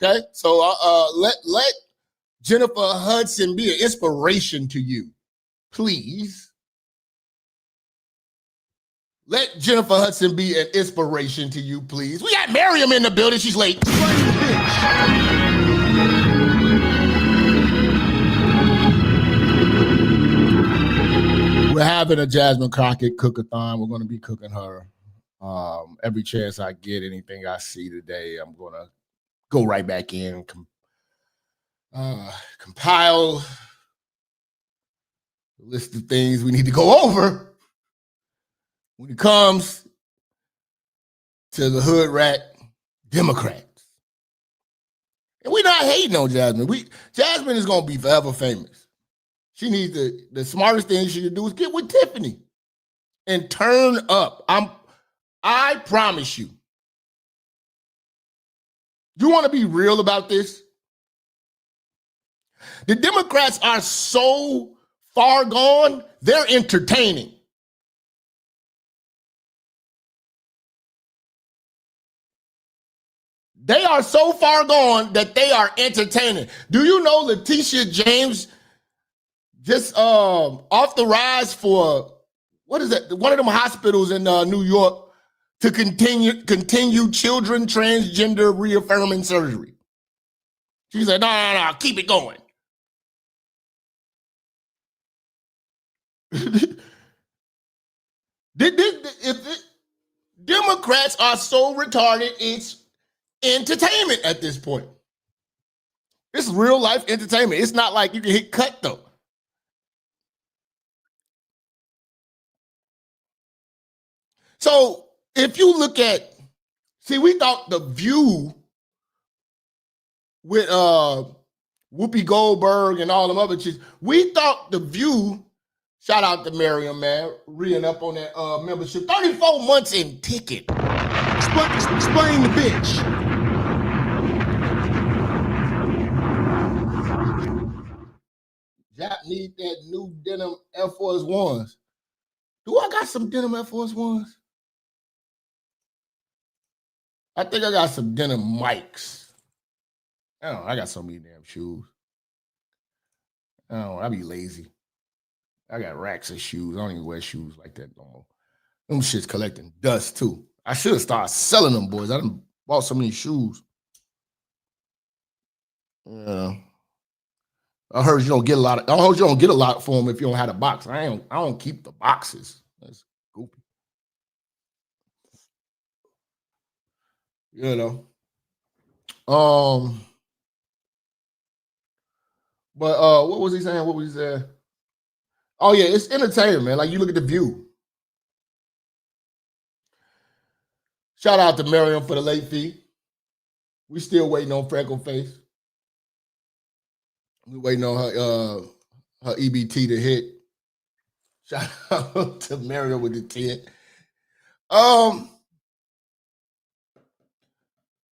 Okay, so let Jennifer Hudson be an inspiration to you, please. Let Jennifer Hudson be an inspiration to you, please. We got Miriam in the building. She's late. We're having a Jasmine Crockett cook-a-thon. We're going to be cooking her every chance I get. Anything I see today, I'm going to go right back in and compile a list of things we need to go over when it comes to the hood rat Democrats. And we're not hating on Jasmine. Jasmine is going to be forever famous. She needs the smartest thing she should do is get with Tiffany and turn up. I promise you, You want to be real about this? The Democrats are so far gone, they're entertaining. They are so far gone that they are entertaining. Do you know Letitia James just off the rise for, what is that? One of them hospitals in New York to continue children transgender reaffirming surgery. She said, no, keep it going. Democrats are so retarded, it's entertainment at this point. It's real life entertainment. It's not like you can hit cut though. So if you look at, we thought The View with Whoopi Goldberg and all them other chicks, we thought The View, shout out to Miriam, man, reading up on that membership, 34 months in ticket. Explain the bitch. Jap need that new denim Air Force Ones. Do I got some denim Air Force Ones? I think I got some denim mics. I got so many damn shoes. I be lazy. I got racks of shoes. I don't even wear shoes like that no more. Them shit's collecting dust too. I should have started selling them, boys. I done bought so many shoes. Yeah. I heard you don't get a lot for them if you don't have a box. I don't keep the boxes. That's goofy. You know. But what was he saying? What was he saying? Oh yeah, it's entertainment, man. Like you look at The View. Shout out to Miriam for the late fee. We still waiting on Freckle Face. We waiting on her EBT to hit. Shout out to Miriam with the 10.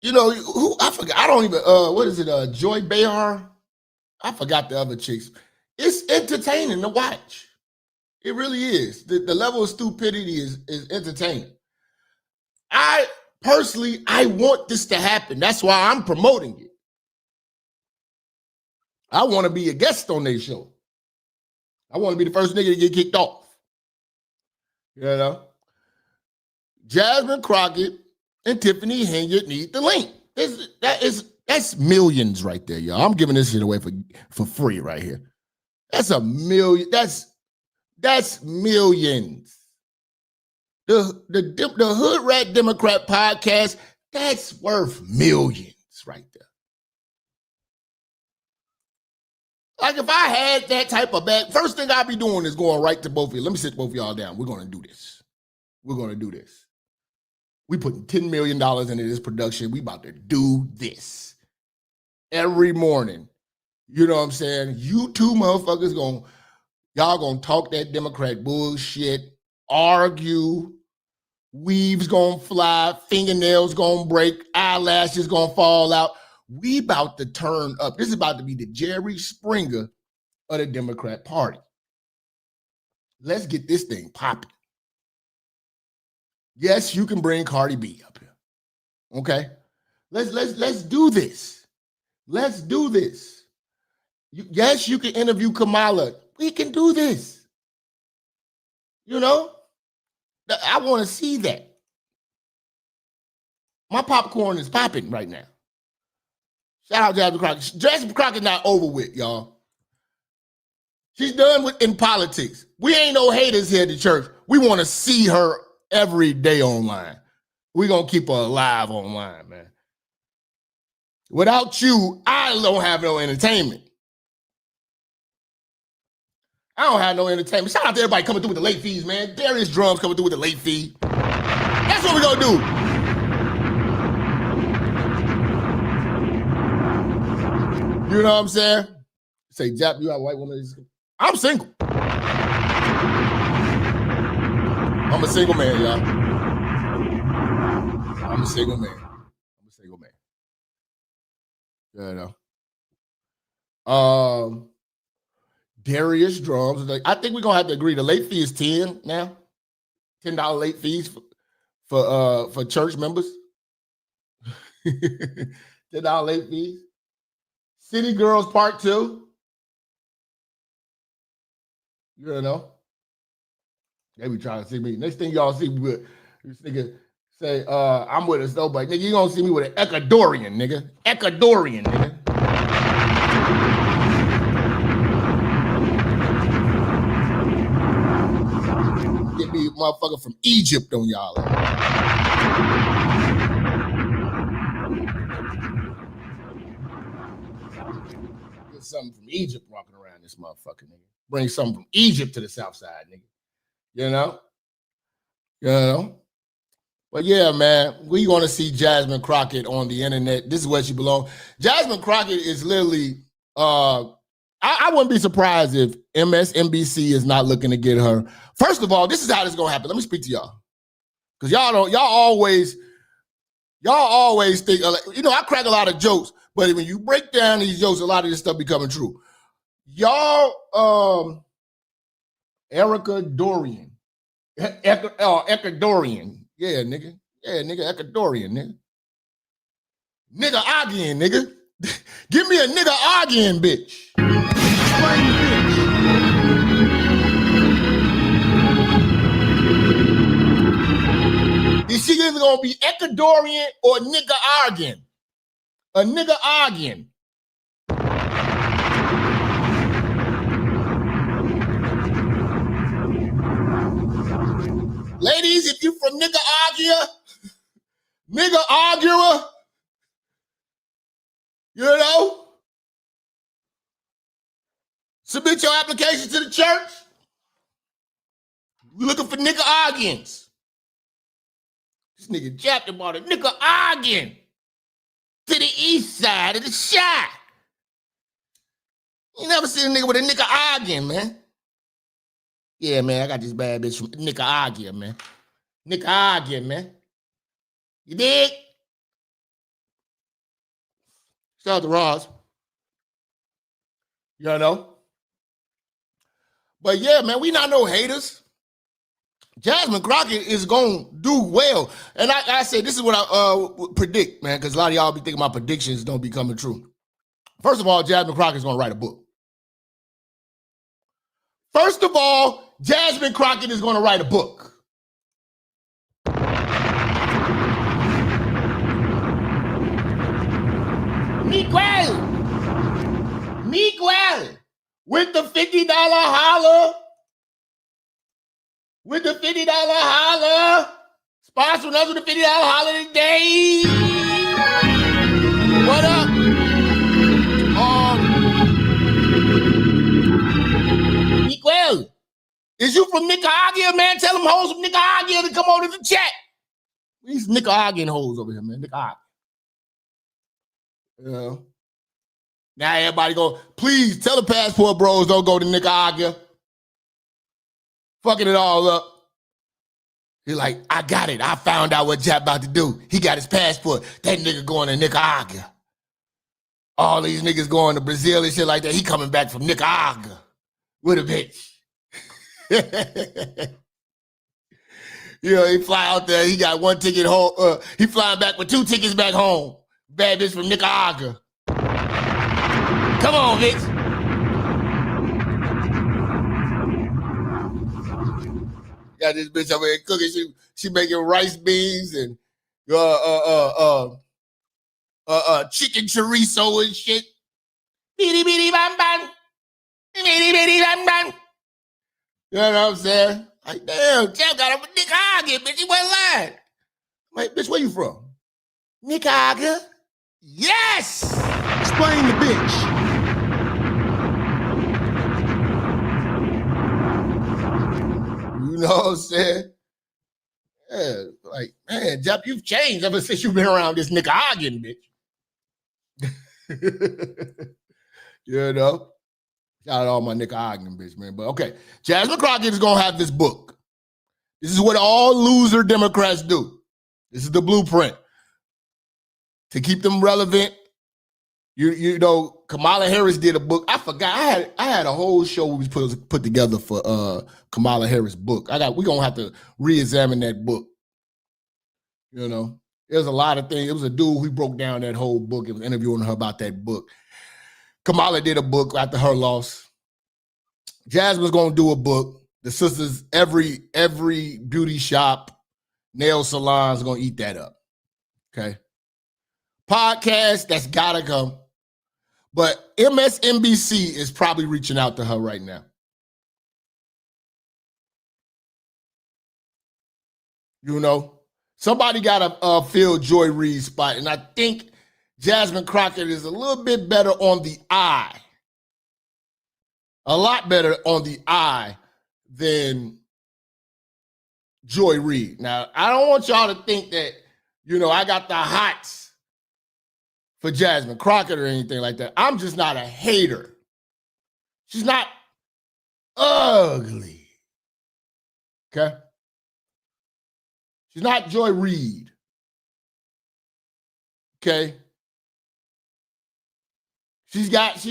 You know who I forgot. I don't even what is it? Joy Behar. I forgot the other chicks. It's entertaining to watch. It really is. The level of stupidity is entertaining. I personally want this to happen. That's why I'm promoting it. I want to be a guest on their show. I want to be the first nigga to get kicked off. You know? Jasmine Crockett and Tiffany Henyard need the link. That's millions right there, y'all. I'm giving this shit away for free right here. That's a million. That's millions. The Hood Rat Democrat podcast, that's worth millions right there. Like if I had that type of bag, first thing I'd be doing is going right to both of you. Let me sit both of y'all down. We're going to do this. We're going to do this. We putting $10 million into this production. We about to do this every morning. You know what I'm saying? You two motherfuckers y'all gonna talk that Democrat bullshit, argue, weaves gonna fly, fingernails gonna break, eyelashes gonna fall out. We about to turn up. This is about to be the Jerry Springer of the Democrat Party. Let's get this thing popping. Yes, you can bring Cardi B up here. Okay? Let's do this. Let's do this. Yes, you can interview Kamala. We can do this. You know? I want to see that. My popcorn is popping right now. Shout out to Jasmine Crockett. Jasmine Crockett not over with, y'all. She's done in politics. We ain't no haters here at the church. We want to see her every day online. We're going to keep her alive online, man. Without you, I don't have no entertainment. I don't have no entertainment. Shout out to everybody coming through with the late fees, man. Darius Drums coming through with the late fee. That's what we're going to do. You know what I'm saying? Say, Jap, you have a white woman? I'm single. I'm a single man, y'all. I'm a single man. You know. Darius drums. I think we're gonna have to agree. The late fee is 10 now. $10 late fees for church members. $10 late fees. City Girls Part 2. You know. They be trying to see me. Next thing y'all see me with, this nigga say, I'm with us though, but nigga, you gonna see me with an Ecuadorian, nigga. Ecuadorian, nigga. Get me a motherfucker from Egypt on y'all. Get something from Egypt walking around this motherfucker, nigga. Bring something from Egypt to the South Side, nigga. You know? But yeah, man, we going to see Jasmine Crockett on the internet. This is where she belongs. Jasmine Crockett is literally, I wouldn't be surprised if MSNBC is not looking to get her. First of all, this is how this is going to happen. Let me speak to y'all. Because y'all always think, you know, I crack a lot of jokes, but when you break down these jokes, a lot of this stuff becoming true. Y'all, Erica Dorian. Ecuadorian. Yeah, nigga. Ecuadorian, nigga. Nigga arguing, nigga. Give me a nigga arguing, bitch. Is she either gonna be Ecuadorian or nigga arguing? A nigga arguing. Ladies, if you from nigga arguer, you know, submit your application to the church. We're looking for nigga arguings. This nigga Jap about a nigga arguing to the east side of the shot. You never seen a nigga with a nigga arguing, man. Yeah, man, I got this bad bitch from Nicaragua, man. Nicaragua, man. You dig? Shout out to Ross. You know? But yeah, man, we not no haters. Jasmine Crockett is going to do well. And I say, this is what I predict, man, because a lot of y'all be thinking my predictions don't be coming true. First of all, Jasmine Crockett is going to write a book. First of all, Jasmine Crockett is going to write a book. Miguel, with the $50 holler. With the $50 holler. Sponsoring us with the $50 holler today. What up? Miguel, is you from Nicaragua, man? Tell them hoes from Nicaragua to come over to the chat. These Nicaraguan hoes over here, man. Nicaragua. You know? Now everybody go, please tell the passport bros don't go to Nicaragua. Fucking it all up. He's like, I got it. I found out what Jap about to do. He got his passport. That nigga going to Nicaragua. All these niggas going to Brazil and shit like that. He coming back from Nicaragua with a bitch. You know, he fly out there. He got one ticket home. He flying back with 2 tickets back home. Bad bitch from Nicaragua. Come on, bitch. Got this bitch over here cooking. She making rice beans and chicken chorizo and shit. Bitty bitty bam bam. Bitty bitty bam bam. You know what I'm saying? Like, damn, Jap got a Nicaragua, bitch. He wasn't lying. Like, bitch, where you from? Nicaragua. Yes! Explain the bitch. You know what I'm saying? Yeah, like, man, Jap, you've changed ever since you've been around this Nicaraguan bitch. You know? Shout out to all my Nicaraguan bitch, man. But okay, Jasmine Crockett is gonna have this book. This is what all loser Democrats do. This is the blueprint to keep them relevant. You know, Kamala Harris did a book. I forgot. I had a whole show we was put together for Kamala Harris book. We're gonna have to re-examine that book. You know, there's a lot of things. It was a dude who broke down that whole book and was interviewing her about that book. Kamala did a book after her loss. Jasmine's gonna do a book. The sisters, every beauty shop, nail salons gonna eat that up. Okay. Podcast, that's gotta come. But MSNBC is probably reaching out to her right now. You know, somebody got to fill Joy Reid's spot. And I think Jasmine Crockett is a little bit better on the eye. A lot better on the eye than Joy Reid. Now, I don't want y'all to think that, you know, I got the hots for Jasmine Crockett or anything like that. I'm just not a hater. She's not ugly. Okay? She's not Joy Reid. Okay? She's got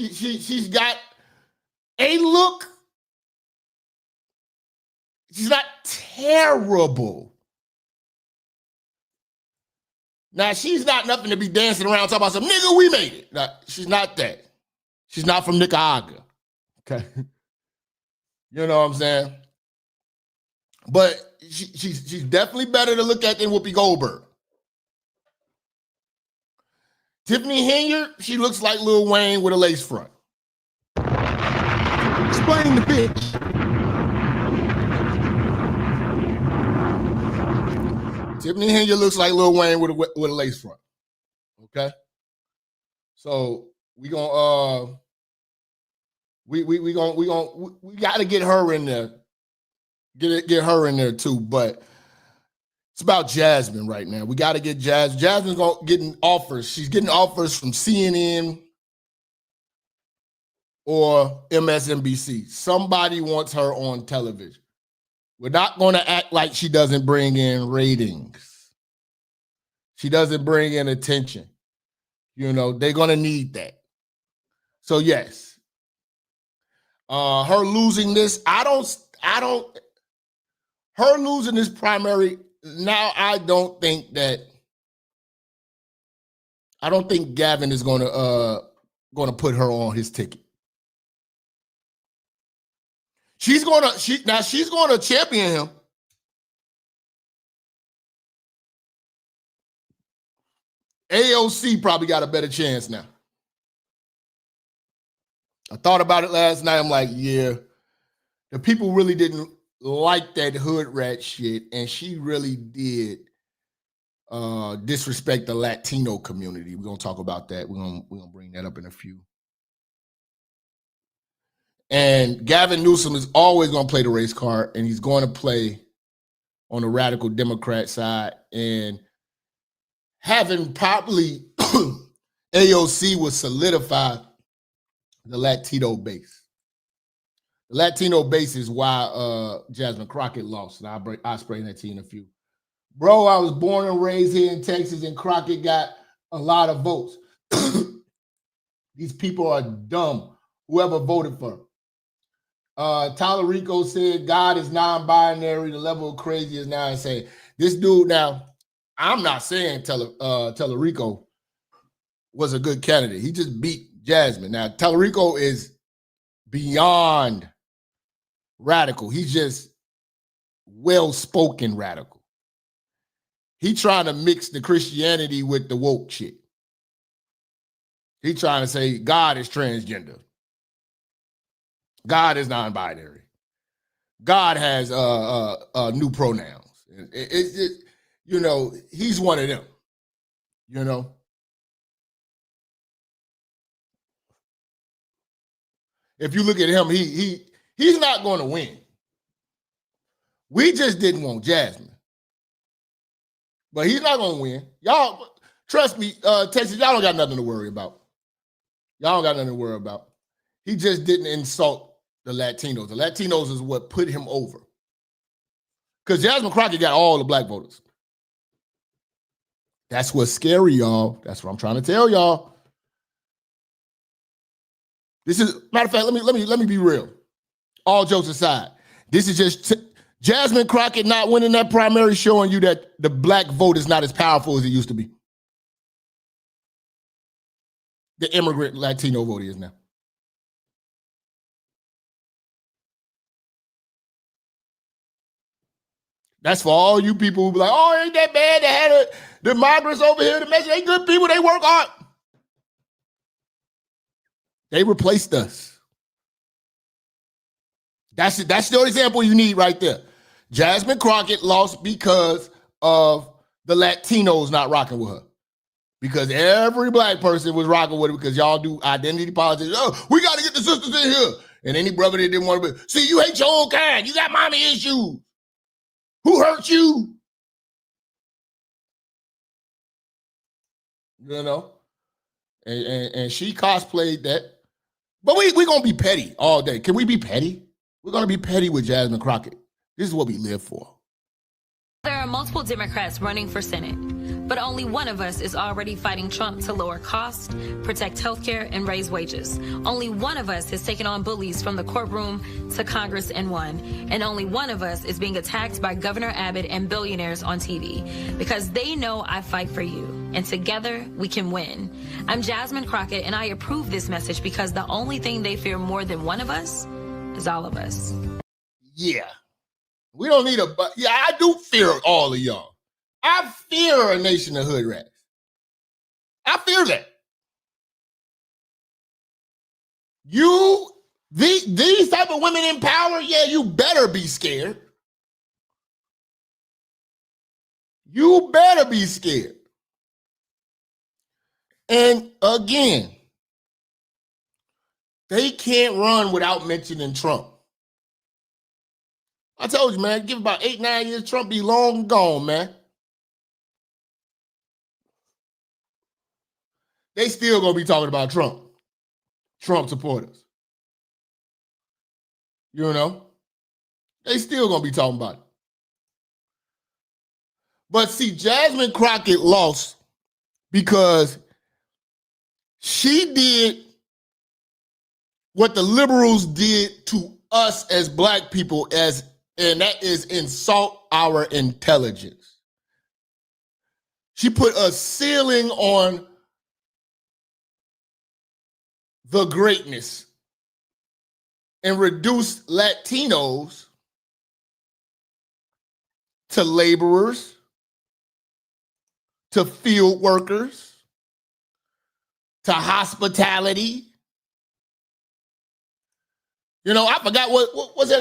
a look. She's not terrible. Now, she's not nothing to be dancing around talking about some nigga, we made it. Now, she's not that. She's not from Nicaragua. Okay. You know what I'm saying? But she's definitely better to look at than Whoopi Goldberg. Tiffany Henry, she looks like Lil Wayne with a lace front. Explain the bitch. Tiffany Henry looks like Lil Wayne with a lace front. Okay, so we gonna we got to get her in there, get her in there too. But it's about Jasmine right now. We got to get Jasmine. Jasmine's getting offers. She's getting offers from CNN or MSNBC. Somebody wants her on television. We're not going to act like she doesn't bring in ratings. She doesn't bring in attention. You know, they're going to need that. So, yes. Her losing this, her losing this primary, now I don't think Gavin is going to put her on his ticket. She's gonna champion him. AOC probably got a better chance now. I thought about it last night. I'm like, yeah, the people really didn't like that hood rat shit, and she really did disrespect the Latino community. We're gonna talk about that. We're gonna bring that up in a few. And Gavin Newsom is always going to play the race card, and he's going to play on the radical Democrat side. And having probably AOC will solidify the Latino base. The Latino base is why Jasmine Crockett lost, and I'll explain that to you in a few. Bro, I was born and raised here in Texas, and Crockett got a lot of votes. These people are dumb, whoever voted for her. Tyler Rico said God is non-binary. The level of crazy is now insane. This dude, now, I'm not saying Tellerico was a good candidate. He just beat Jasmine. Now, Tellerico is beyond radical. He's just well-spoken radical. He trying to mix the Christianity with the woke shit. He trying to say God is transgender. God is non-binary. God has new pronouns. You know, he's one of them. You know. If you look at him, he's not going to win. We just didn't want Jasmine. But he's not going to win. Y'all, trust me, Texas, y'all don't got nothing to worry about. Y'all don't got nothing to worry about. He just didn't insult the Latinos. The Latinos is what put him over. Because Jasmine Crockett got all the black voters. That's what's scary, y'all. That's what I'm trying to tell y'all. This is, matter of fact, let me be real. All jokes aside, this is just Jasmine Crockett not winning that primary showing you that the black vote is not as powerful as it used to be. The immigrant Latino vote is now. That's for all you people who be like, oh, ain't that bad? They had the migrants over here. The Mexicans, they good people. They work hard. They replaced us. That's the only example you need right there. Jasmine Crockett lost because of the Latinos not rocking with her. Because every black person was rocking with her because y'all do identity politics. Oh, we got to get the sisters in here. And any brother that didn't want to be, see, you hate your own kind. You got mommy issues. Who hurt you? You know? And she cosplayed that. But we going to be petty all day. Can we be petty? We're going to be petty with Jasmine Crockett. This is what we live for. There are multiple Democrats running for Senate, but only one of us is already fighting Trump to lower costs, protect healthcare, and raise wages. Only one of us has taken on bullies from the courtroom to Congress and won. And only one of us is being attacked by Governor Abbott and billionaires on TV because they know I fight for you. And together we can win. I'm Jasmine Crockett, and I approve this message because the only thing they fear more than one of us is all of us. Yeah. We don't need yeah, I do fear all of y'all. I fear a nation of hood rats. I fear that. These type of women in power, yeah, you better be scared. You better be scared. And again, they can't run without mentioning Trump. I told you, man, give about 8-9 years, Trump be long gone, man. They still gonna be talking about Trump. Trump supporters. You know? They still gonna be talking about it. But see, Jasmine Crockett lost because she did what the liberals did to us as black people, and that is insult our intelligence. She put a ceiling on the greatness and reduced Latinos to laborers, to field workers, to hospitality. You know, I forgot what was it,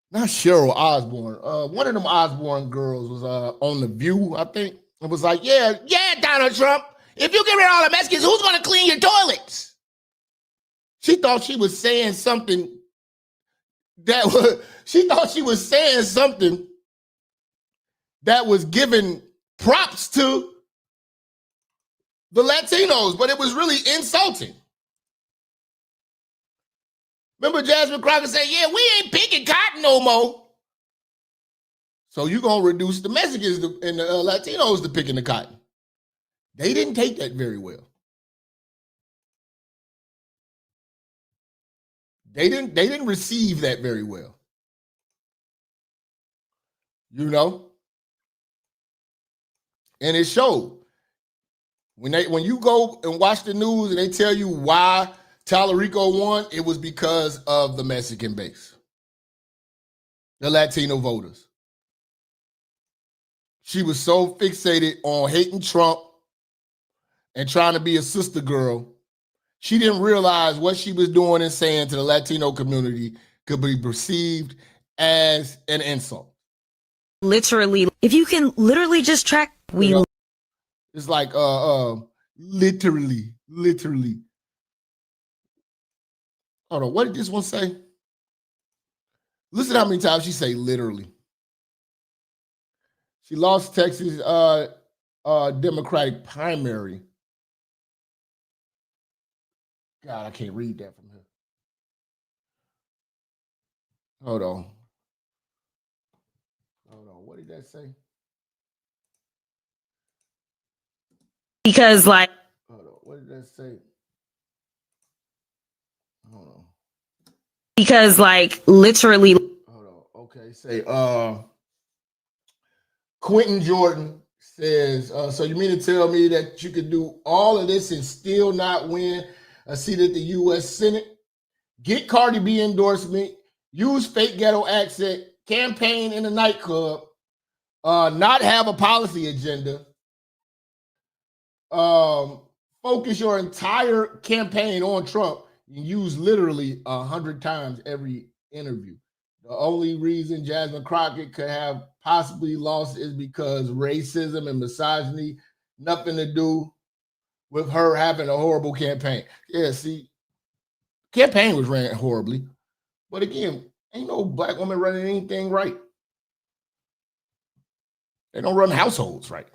not Cheryl Osborne. One of them Osborne girls was on The View, I think. It was like, yeah, Donald Trump, if you get rid of all the Mexicans, who's going to clean your toilets? She thought she was saying something that was giving props to the Latinos, but it was really insulting. Remember Jasmine Crockett said, yeah, we ain't picking cotton no more. So you're going to reduce the Mexicans and the Latinos to picking the cotton. They didn't take that very well. They didn't receive that very well. You know? And it showed. When you go and watch the news and they tell you why Tallarico won, it was because of the Mexican base, the Latino voters. She was so fixated on hating Trump and trying to be a sister girl, she didn't realize what she was doing and saying to the Latino community could be perceived as an insult. Literally, if you can literally just track, it's like literally. Hold on, what did this one say? Listen how many times she say literally. She lost Texas Democratic primary. God, I can't read that from here. Hold on, what did that say? Because like, Hold on, what did that say? Hold on. Because like literally. Hold on. Okay. Say, Quentin Jordan says, so you mean to tell me that you could do all of this and still not win a seat at the U.S. Senate? Get Cardi B endorsement, use fake ghetto accent, campaign in a nightclub, not have a policy agenda, focus your entire campaign on Trump, and use literally 100 times every interview. The only reason Jasmine Crockett could have possibly lost is because racism and misogyny, nothing to do with her having a horrible campaign. Yeah, see, campaign was ran horribly. But again, ain't no black woman running anything right. They don't run households right.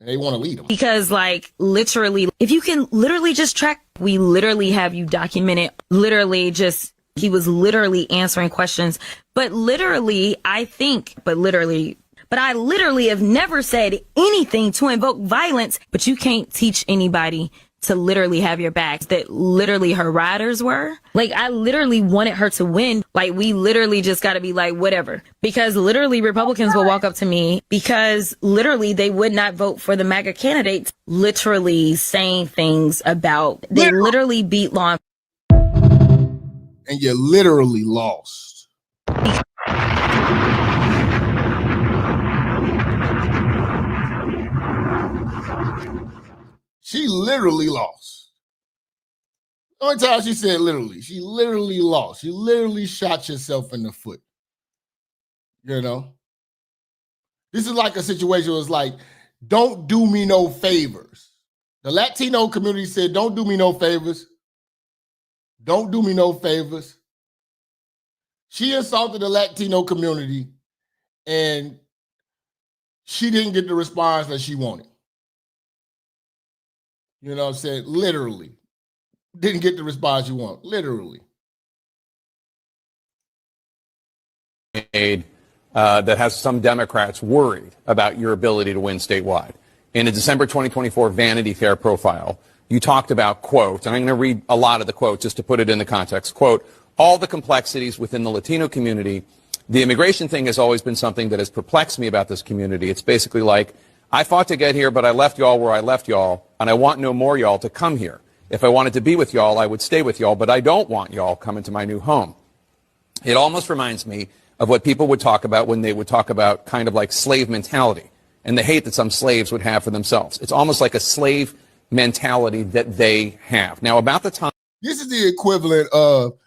And they want to lead them. Because like literally, if you can literally just track, we literally have you documented, literally just, he was literally answering questions. But literally, I literally have never said anything to invoke violence, but you can't teach anybody to literally have your backs that literally her riders were. Like, I literally wanted her to win. Like, we literally just got to be like, whatever. Because literally Republicans will walk up to me because literally they would not vote for the MAGA candidates, literally saying things about, they literally beat law. And you literally lost. She literally lost. The only time she said literally, she literally lost. She literally shot yourself in the foot. You know? This is like a situation where it's like, don't do me no favors. The Latino community said, don't do me no favors. Don't do me no favors. She insulted the Latino community and she didn't get the response that she wanted. You know what I'm saying? Literally. Didn't get the response you want. Literally. That has some Democrats worried about your ability to win statewide. In a December 2024 Vanity Fair profile, you talked about, quote, and I'm going to read a lot of the quote just to put it in the context, quote, all the complexities within the Latino community. The immigration thing has always been something that has perplexed me about this community. It's basically like, I fought to get here, but I left y'all where I left y'all, and I want no more y'all to come here. If I wanted to be with y'all, I would stay with y'all, but I don't want y'all coming to my new home. It almost reminds me of what people would talk about when they would talk about kind of like slave mentality and the hate that some slaves would have for themselves. It's almost like a slave mentality that they have. Now, about the time... This is the equivalent of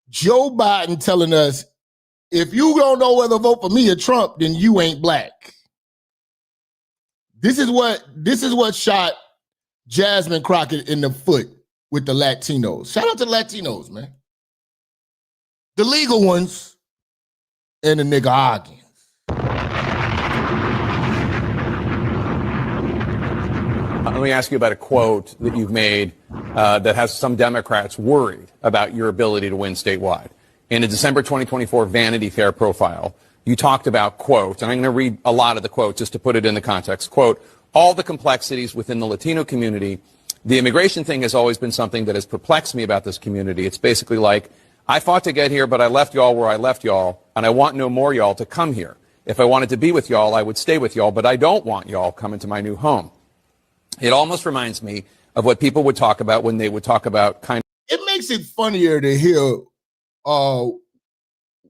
Joe Biden telling us, if you don't know whether to vote for me or Trump, then you ain't black. This is what shot Jasmine Crockett in the foot with the Latinos. Shout out to the Latinos, man. The legal ones and the Nicaraguans. Let me ask you about a quote that you've made that has some Democrats worried about your ability to win statewide. In a December 2024 Vanity Fair profile, you talked about, quote, and I'm going to read a lot of the quote just to put it in the context, quote, all the complexities within the Latino community. The immigration thing has always been something that has perplexed me about this community. It's basically like, I fought to get here, but I left y'all where I left y'all, and I want no more y'all to come here. If I wanted to be with y'all, I would stay with y'all, but I don't want y'all coming to my new home. It almost reminds me of what people would talk about when they would talk about kind of... It makes it funnier to hear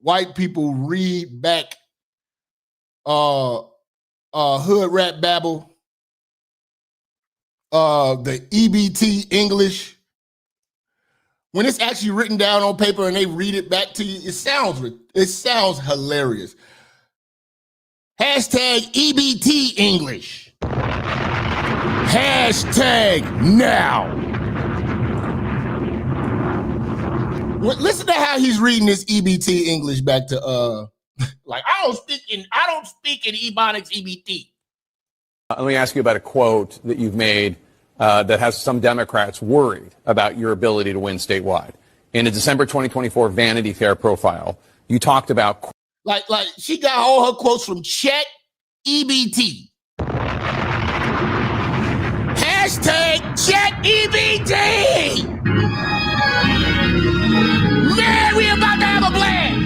white people read back hood rap babble, the EBT English. When it's actually written down on paper and they read it back to you, it sounds hilarious. Hashtag EBT English. Hashtag now. Listen to how he's reading this EBT English back to like I don't speak in Ebonics EBT. Let me ask you about a quote that you've made that has some Democrats worried about your ability to win statewide. In a December 2024 Vanity Fair profile, you talked about... Like she got all her quotes from Chet EBT. Hashtag Chet EBT. Man, we about to have a blast.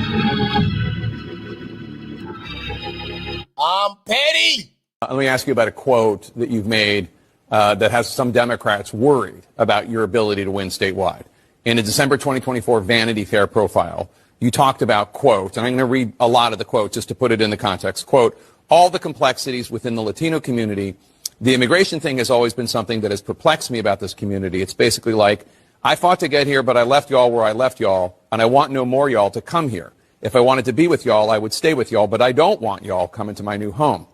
I'm petty. Let me ask you about a quote that you've made that has some Democrats worried about your ability to win statewide. In a December 2024 Vanity Fair profile, you talked about, quote, and I'm going to read a lot of the quote just to put it in the context, quote, all the complexities within the Latino community. The immigration thing has always been something that has perplexed me about this community. It's basically like, I fought to get here, but I left y'all where I left y'all, and I want no more y'all to come here. If I wanted to be with y'all, I would stay with y'all, but I don't want y'all coming to my new home.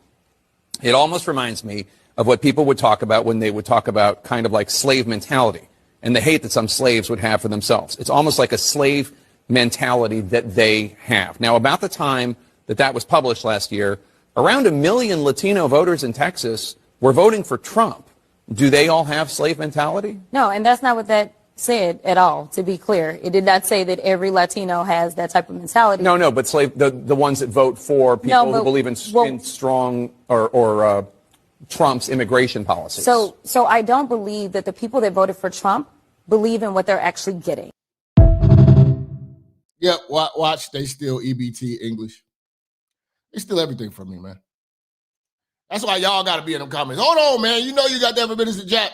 It almost reminds me of what people would talk about when they would talk about kind of like slave mentality and the hate that some slaves would have for themselves. It's almost like a slave mentality that they have. Now, about the time that that was published last year, around 1 million Latino voters in Texas were voting for Trump. Do they all have slave mentality? No, and that's not what that said at all, to be clear. It did not say that every Latino has that type of mentality. No, but the ones that vote for people who believe in strong or Trump's immigration policies. So I don't believe that the people that voted for Trump believe in what they're actually getting. Yeah, watch, they steal EBT English. They steal everything from me, man. That's why y'all got to be in them comments. Hold on, man. You know you got that for Minister Jap.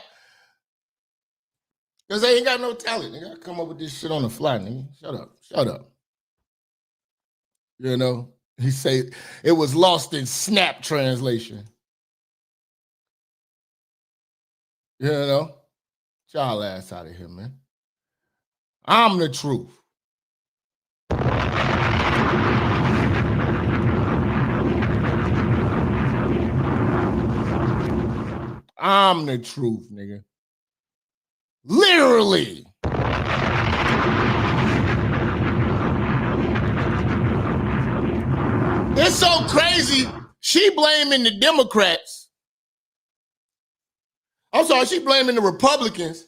Because they ain't got no talent. They got to come up with this shit on the fly, nigga. Shut up. You know, he say it was lost in snap translation. You know, y'all ass out of here, man. I'm the truth. I'm the truth, nigga. Literally. It's so crazy. She blaming the Democrats. I'm sorry, she blaming the Republicans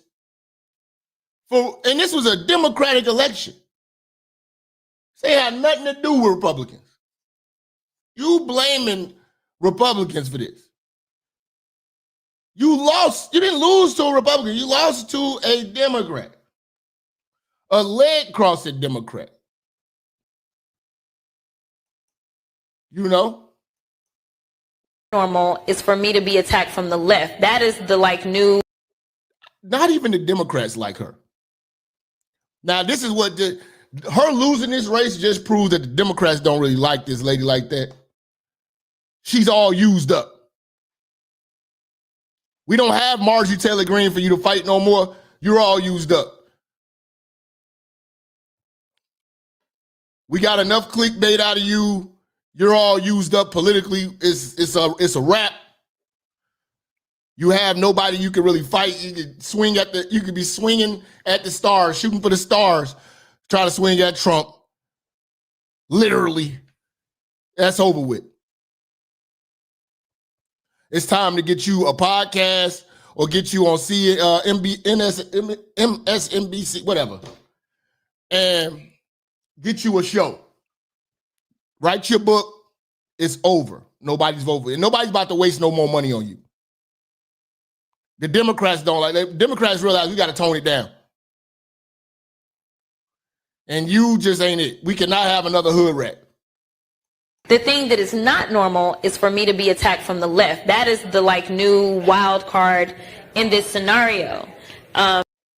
for, and this was a Democratic election. They had nothing to do with Republicans. You blaming Republicans for this. You lost. You didn't lose to a Republican. You lost to a Democrat. A leg-crossing Democrat. You know? Normal is for me to be attacked from the left. That is the new. Not even the Democrats like her. Now, this is what her losing this race just proves that the Democrats don't really like this lady like that. She's all used up. We don't have Marjorie Taylor Greene for you to fight no more. You're all used up. We got enough clickbait out of you. You're all used up politically. It's a wrap. You have nobody you can really fight. You could be swinging at the stars, shooting for the stars, trying to swing at Trump. Literally. That's over with. It's time to get you a podcast or get you on MSNBC, whatever, and get you a show. Write your book. It's over. Nobody's voting. And nobody's about to waste no more money on you. The Democrats don't like it. Democrats realize we got to tone it down. And you just ain't it. We cannot have another hood rat. The thing that is not normal is for me to be attacked from the left. That is the new wild card in this scenario.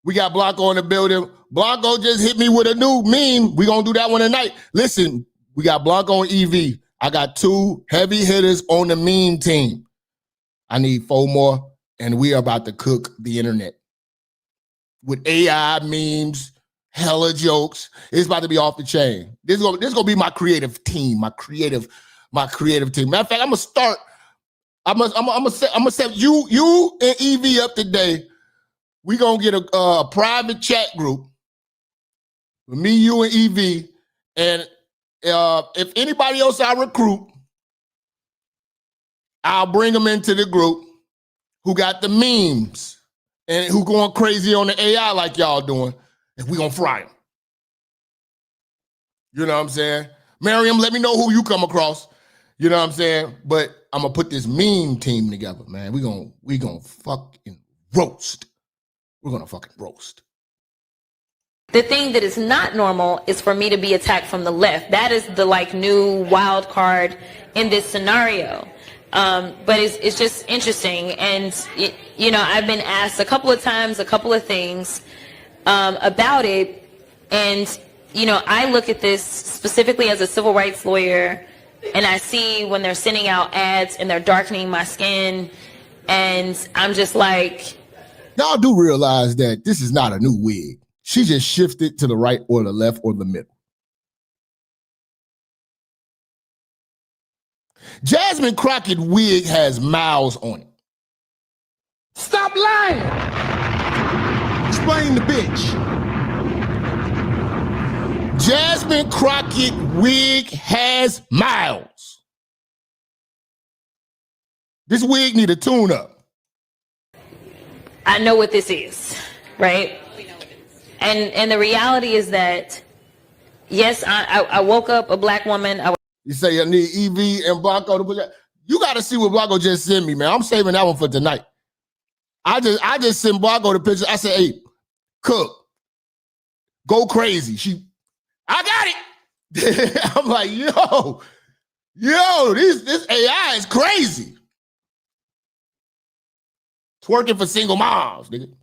We got Blanco in the building. Blanco just hit me with a new meme. We're going to do that one tonight. Listen, we got Blanco and EV. I got 2 heavy hitters on the meme team. I need 4 more, and we are about to cook the internet with AI memes, hella jokes. It's about to be off the chain. This is gonna be my creative team, my creative team. Matter of fact, I'm gonna start. I'm gonna set you and EV up today. We gonna get a private chat group with me, you, and EV. And if anybody else I recruit, I'll bring them into the group who got the memes and who going crazy on the AI like y'all doing. And we gonna fry them. You know what I'm saying? Miriam, let me know who you come across. You know what I'm saying? But I'm gonna put this meme team together, man. We gonna fucking roast. We're gonna fucking roast. The thing that is not normal is for me to be attacked from the left. That is the like new wild card in this scenario. But it's just interesting. And, you know, I've been asked a couple of times, a couple of things about it. And, you know, I look at this specifically as a civil rights lawyer, and I see when they're sending out ads and they're darkening my skin, and I'm just like... Y'all do realize that this is not a new wig. She just shifted to the right or the left or the middle. Jasmine Crockett wig has miles on it. Stop lying. Explain the bitch. Jasmine Crockett wig has miles. This wig need a tune-up. I know what this is, right? And the reality is that, yes, I woke up a black woman. You say I need EV and Blanco to put that. You got to see what Blanco just sent me, man. I'm saving that one for tonight. I just sent Blanco the picture. I said, hey, cook, go crazy. I got it. I'm like, yo, this AI is crazy. Twerking for single moms, nigga.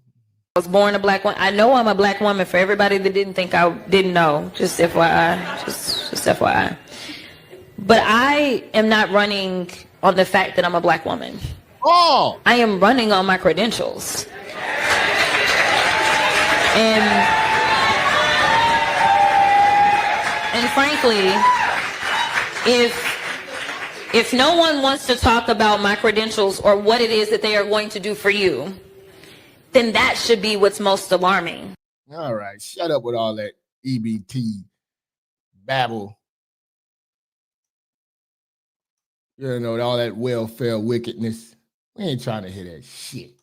I was born a black woman. I know I'm a black woman. For everybody that didn't think I didn't know, just FYI, just FYI. But I am not running on the fact that I'm a black woman. Oh, I am running on my credentials. And frankly, if no one wants to talk about my credentials or what it is that they are going to do for you, then that should be what's most alarming. All right, shut up with all that EBT babble. You know, all that welfare wickedness. We ain't trying to hear that shit.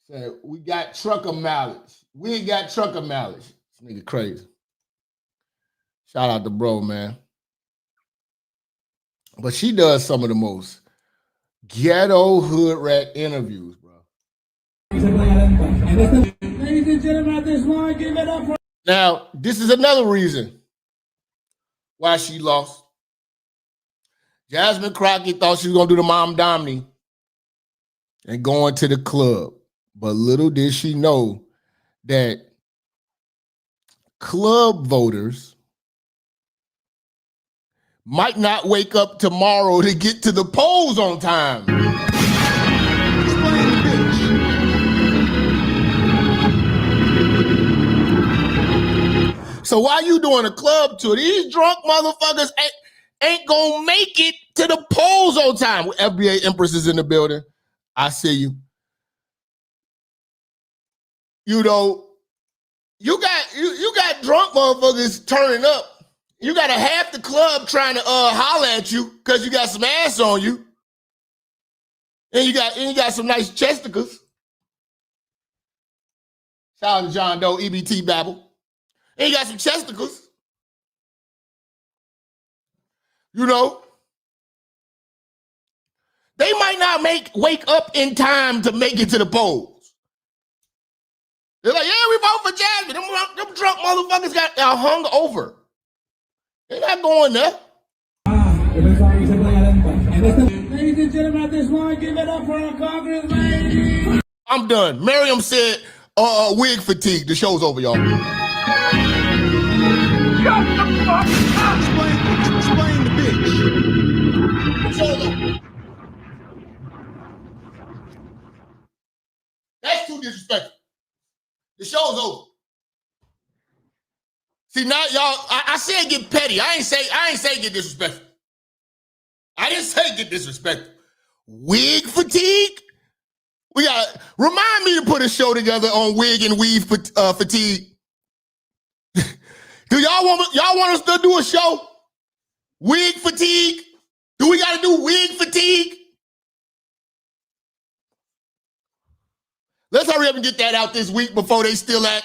So we got trucker mileage. We ain't got trucker mileage. This nigga crazy. Shout out to bro, man. But she does some of the most ghetto hood rat interviews, bro. Ladies and gentlemen, at this point, give it up for... Now, this is another reason why she lost. Jasmine Crockett thought she was going to do the Mom Domney and going to the club. But little did she know that club voters might not wake up tomorrow to get to the polls on time. Explain the bitch. So while you doing a club tour, these drunk motherfuckers ain't gonna make it to the polls on time. FBA Empress is in the building. I see you. You know, you got drunk motherfuckers turning up. You got a half the club trying to holler at you because you got some ass on you. And you got some nice chesticles. Shout out to John Doe, EBT Babble. And you got some chesticles. You know, they might not wake up in time to make it to the polls. They're like, yeah, we vote for Jasmine. Them drunk motherfuckers got hung over. They're not going there. Ladies and gentlemen, at this point, give it up for our Congress lady. I'm done. Miriam said, wig fatigue. The show's over, y'all. Shut the fuck up. Explain the bitch. The show's over. That's too disrespectful. The show's over. See, now y'all, I said get petty. I ain't say get disrespectful. I didn't say get disrespectful. Wig fatigue? We got remind me to put a show together on wig and weave fatigue. Do y'all want us to do a show? Wig fatigue? Do we gotta do wig fatigue? Let's hurry up and get that out this week before they steal that.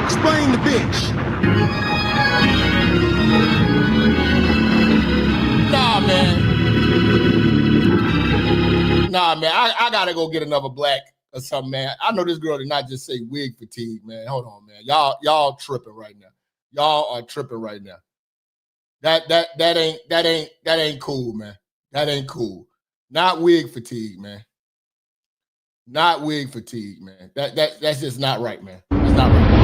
Explain the bitch. Nah, man. I gotta go get another black or something, man. I know this girl did not just say wig fatigue, man. Hold on, man. Y'all tripping right now. Y'all are tripping right now. That ain't cool, man. That ain't cool. Not wig fatigue, man. Not wig fatigue, man. That's just not right, man. That's not right.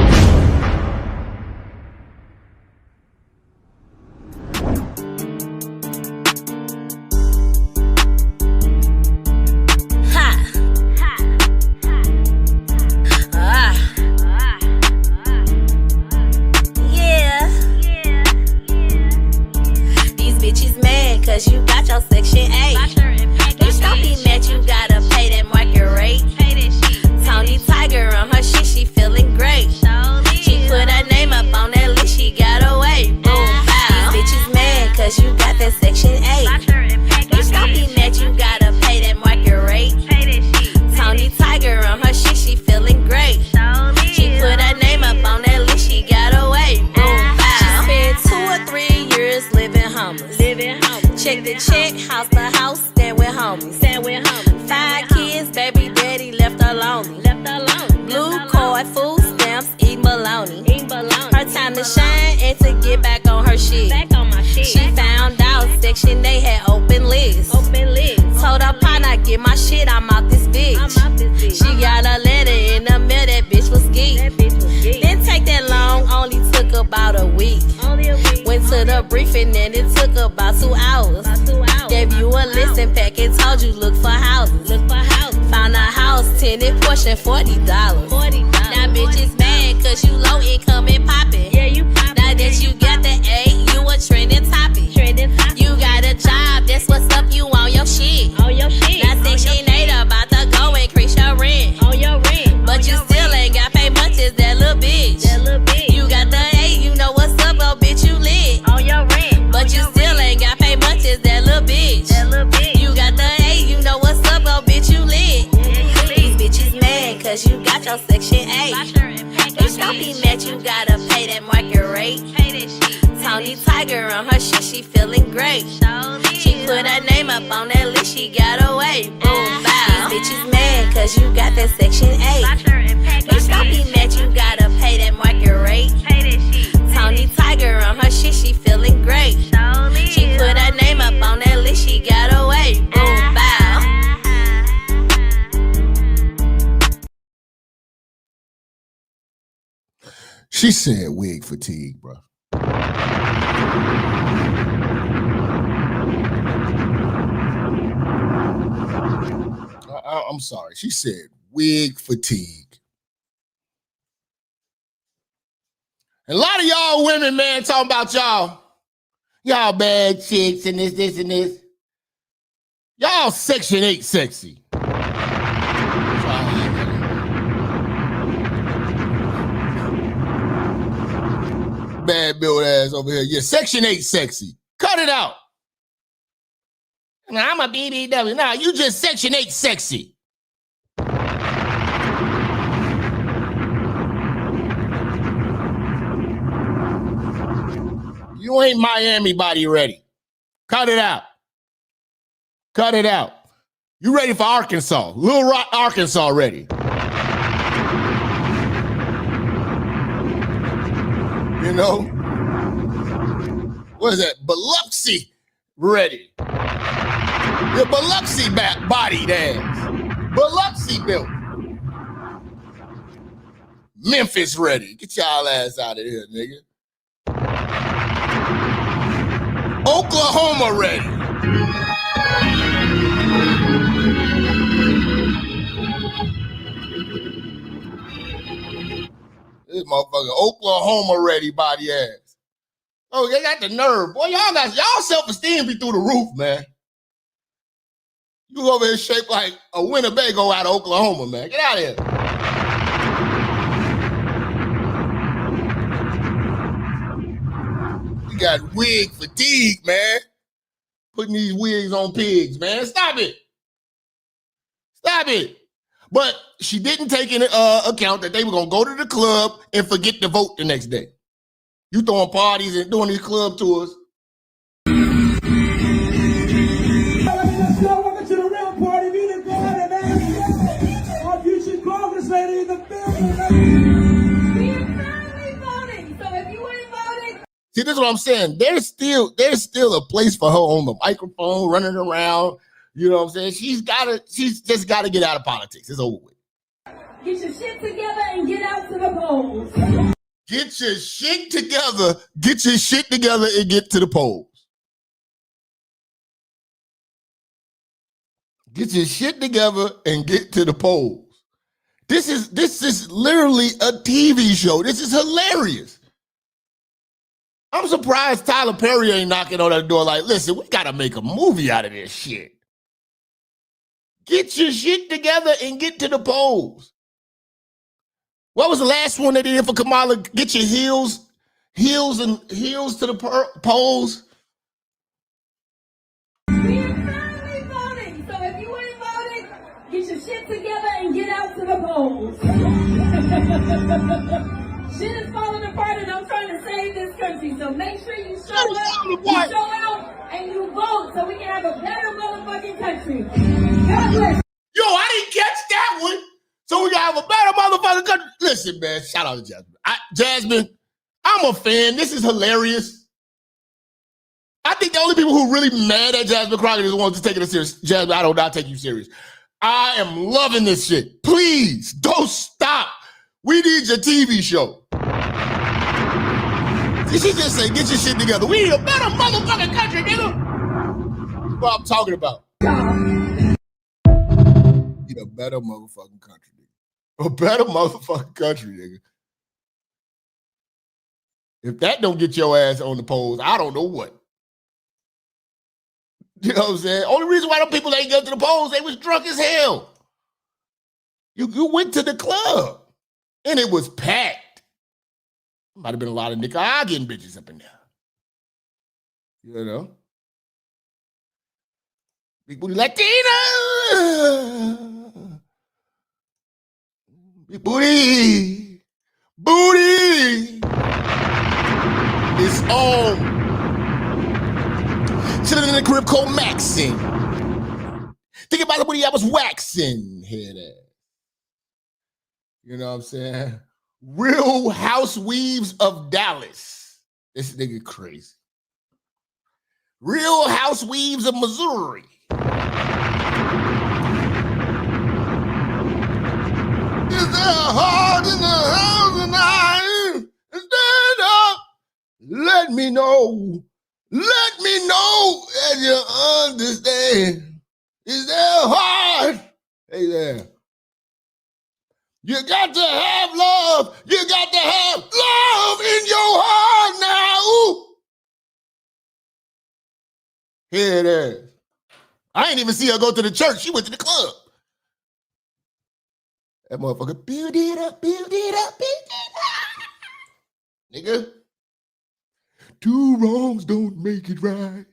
Cause you got your section 8. Bitch, don't be mad, you gotta pay that market rate. Tony Tiger on her shit, she feeling great. She put her name up on that list, she got away. Boom, bow. These bitches mad cause you got that section 8. Bitch, don't be mad, you gotta pay that market rate. Tony Tiger on her shit, she feeling great. She put her name up on that list, she got away. Boom, bow. She spent 2 or 3 years living homeless. Check the check, house to house, stand with homies. 5 kids, baby daddy left her lonely. Blue card, food stamps, eat bologna. Her time to shine and to get back on her shit. She found out Section 8 had open list. Told her partner, get my shit, I'm out this bitch. She got a letter in the mail, that bitch was geek. Didn't take that long, only took about a week. Went to the briefing and it took about 2 hours. Gave you a listing packet, told you look for houses. Found a house, tenant portion, $40. Now bitch is mad cause you low income and poppin'. Now that you got the A, you a trending topic. You got a job, that's what's up, you on your shit. Now Section 8 about to go increase your rent. But you still ain't got paid much as that little bitch. You got the A, you know what's up, oh bitch, you lit. But you still ain't got paid much as that little bitch. You got the A, you know what's up, oh bitch, you lit. These bitches mad cause you got your Section 8. Bitch, don't be mad, you gotta pay that market rate. Tony Tiger on her shit, she feeling great. She put her name up on that list, she got away. Boom, bow. These bitches mad cause you got that Section 8. Bitch, don't be mad, you gotta pay that market rate. Tony Tiger on her shit, she feeling great. She put her name up on that list, she got away. Boom, bow. She said wig fatigue, bro. I'm sorry. She said wig fatigue. And a lot of y'all women, man, talking about y'all bad chicks and this and this. Y'all Section 8 sexy. Bad build ass over here. Yeah, Section 8 sexy. Cut it out. Now, I'm a BBW. Nah, you just Section 8 sexy. You ain't Miami body ready. Cut it out. Cut it out. You ready for Arkansas? Little Rock, Arkansas ready. You know? What is that? Biloxi ready. Your Biloxi body ass. Biloxi built. Memphis ready. Get y'all ass out of here, nigga. Oklahoma ready. This motherfucker Oklahoma ready body ass. Oh, they got the nerve. Boy, y'all self-esteem be through the roof, man. You over here shaped like a Winnebago out of Oklahoma, man. Get out of here. You got wig fatigue, man. Putting these wigs on pigs, man. Stop it. Stop it. But she didn't take into account that they were going to go to the club and forget to vote the next day. You throwing parties and doing these club tours. Welcome to the real party. We the party, man. Our future what I'm saying. There's still a place for her on the microphone, running around. You know what I'm saying? She's just gotta get out of politics. It's over with. Get your shit together and get out to the polls. Get your shit together. Get your shit together and get to the polls. Get your shit together and get to the polls. This is literally a TV show. This is hilarious. I'm surprised Tyler Perry ain't knocking on that door like, listen, we gotta make a movie out of this shit. Get your shit together and get to the polls. What was the last one they did for Kamala? Get your heels to the polls. We are currently voting, so if you ain't voted, get your shit together and get out to the polls. Shit is falling apart and I'm trying to save this country, so make sure you show up, you show out, and you vote so we can have a better motherfucking country. God bless. Yo, I didn't catch that one. So we gotta have a better motherfucking country. Listen, man, shout out to Jasmine. Jasmine, I'm a fan. This is hilarious. I think the only people who are really mad at Jasmine Crockett is the ones who taking it serious. Jasmine, I do not take you serious. I am loving this shit. Please, don't stop. We need your TV show. She just say, get your shit together. We need a better motherfucking country, nigga. That's what I'm talking about. Need a better motherfucking country, nigga. A better motherfucking country, nigga. If that don't get your ass on the polls, I don't know what. You know what I'm saying? Only reason why them people ain't go to the polls, they was drunk as hell. You went to the club, and it was packed. Might have been a lot of Nicaraguan bitches up in there. You know? Big booty Latina. Big booty. Booty. It's on. Chilling in the crib called Maxing. Think about the booty I was waxing. Hear that. You know what I'm saying? Real House Weaves of Dallas. This nigga crazy. Real House Weaves of Missouri. Is there a heart in the house tonight? Stand up. Let me know. Let me know that you understand. Is there a heart? Hey there. You got to have love. You got to have love in your heart now. Ooh. Here it is. I ain't even see her go to the church. She went to the club. That motherfucker build it up, build it up, build it up. Nigga. Two wrongs don't make it right.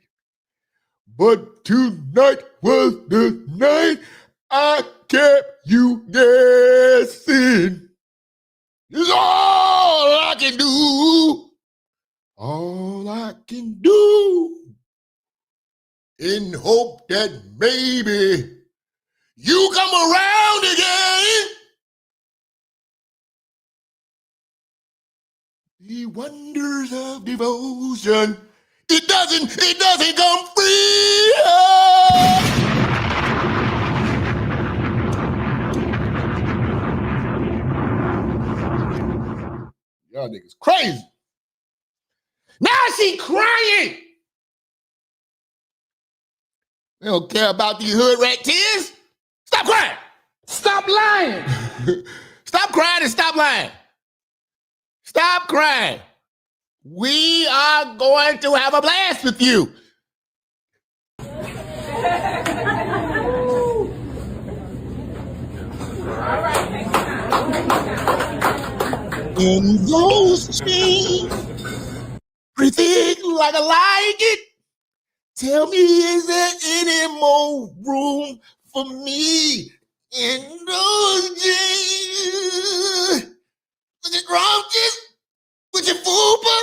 But tonight was the night I kept you guessing. It's all I can do. All I can do. In hope that maybe you come around again. The wonders of devotion. It doesn't come free. Y'all niggas crazy. Now she crying. They don't care about these hood rat tears. Stop crying. Stop lying. Stop crying and stop lying. Stop crying. We are going to have a blast with you. In those chains, everything like I like it. Tell me, is there any more room for me in those jeans? With your roaches? With your fupa?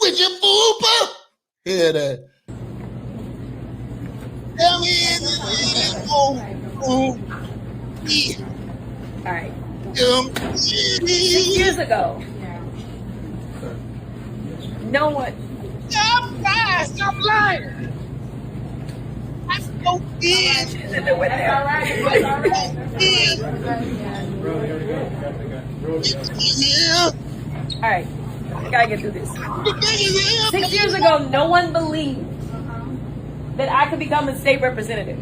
With your fupa? Hear that. Tell me, is there any more room for me? All right. 6 years ago, no one Stop lying. That's no kids. All right, I gotta get through this. 6 years ago, no one believed that I could become a state representative.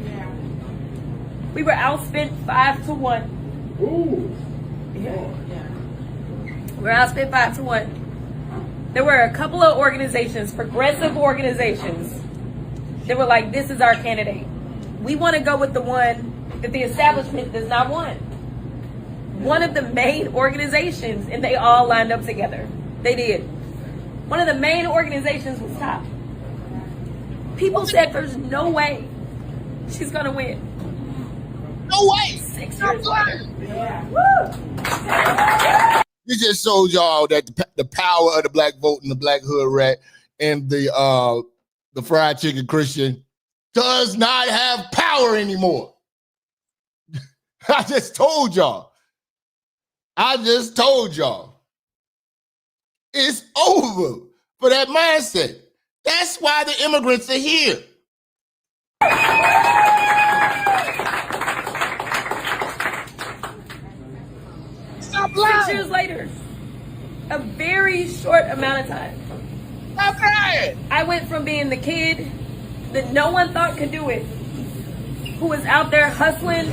We were outspent 5-1. Ooh. Yeah. We were outspent 5-1. There were a couple of organizations, progressive organizations, that were like, this is our candidate. We want to go with the one that the establishment does not want. One of the main organizations, and they all lined up together. They did. One of the main organizations was TOP. People said there's no way she's going to win. No way. 6 years later. Yeah. This just shows y'all that the power of the black vote and the black hood rat and the fried chicken Christian does not have power anymore. I just told y'all. It's over for that mindset. That's why the immigrants are here. Stop lying. 6 years later, a very short amount of time. Stop lying. I went from being the kid that no one thought could do it, who was out there hustling,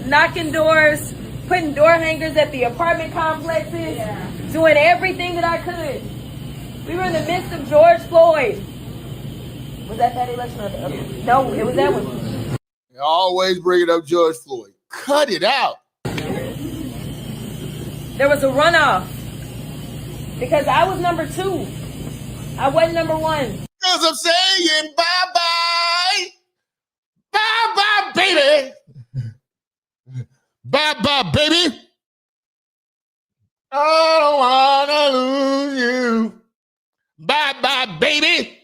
knocking doors, putting door hangers at the apartment complexes, doing everything that I could. We were in the midst of George Floyd. Was that election or the other? No, it was that one. They always bring it up George Floyd. Cut it out. There was a runoff because I was number 2. I wasn't number 1. Because I'm saying bye-bye. Bye-bye, baby. Bye-bye, baby. I don't want to lose you. Bye-bye, baby.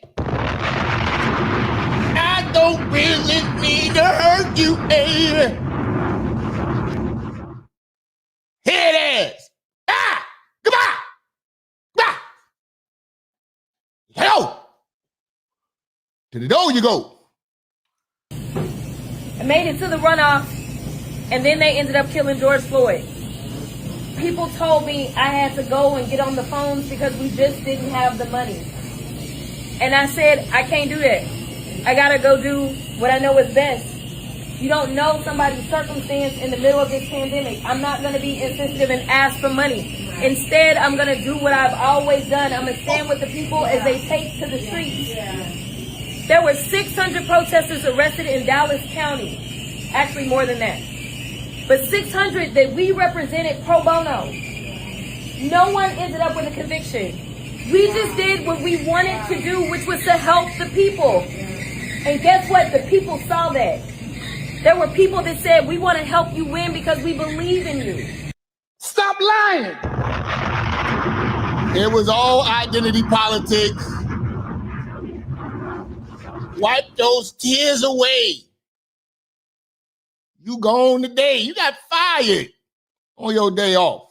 I don't really need to hurt you, baby. Here it is. Ah! Goodbye! Ah! Hello! To the door you go. I made it to the runoff, and then they ended up killing George Floyd. People told me I had to go and get on the phones because we just didn't have the money. And I said, I can't do that. I gotta go do what I know is best. You don't know somebody's circumstance in the middle of this pandemic. I'm not gonna be insensitive and ask for money. Instead, I'm gonna do what I've always done. I'm gonna stand with the people as they take to the streets. There were 600 protesters arrested in Dallas County. Actually, more than that. But 600 that we represented pro bono. No one ended up with a conviction. We just did what we wanted to do, which was to help the people. And guess what? The people saw that. There were people that said, we want to help you win because we believe in you. Stop lying. It was all identity politics. Wipe those tears away. You gone today. You got fired on your day off.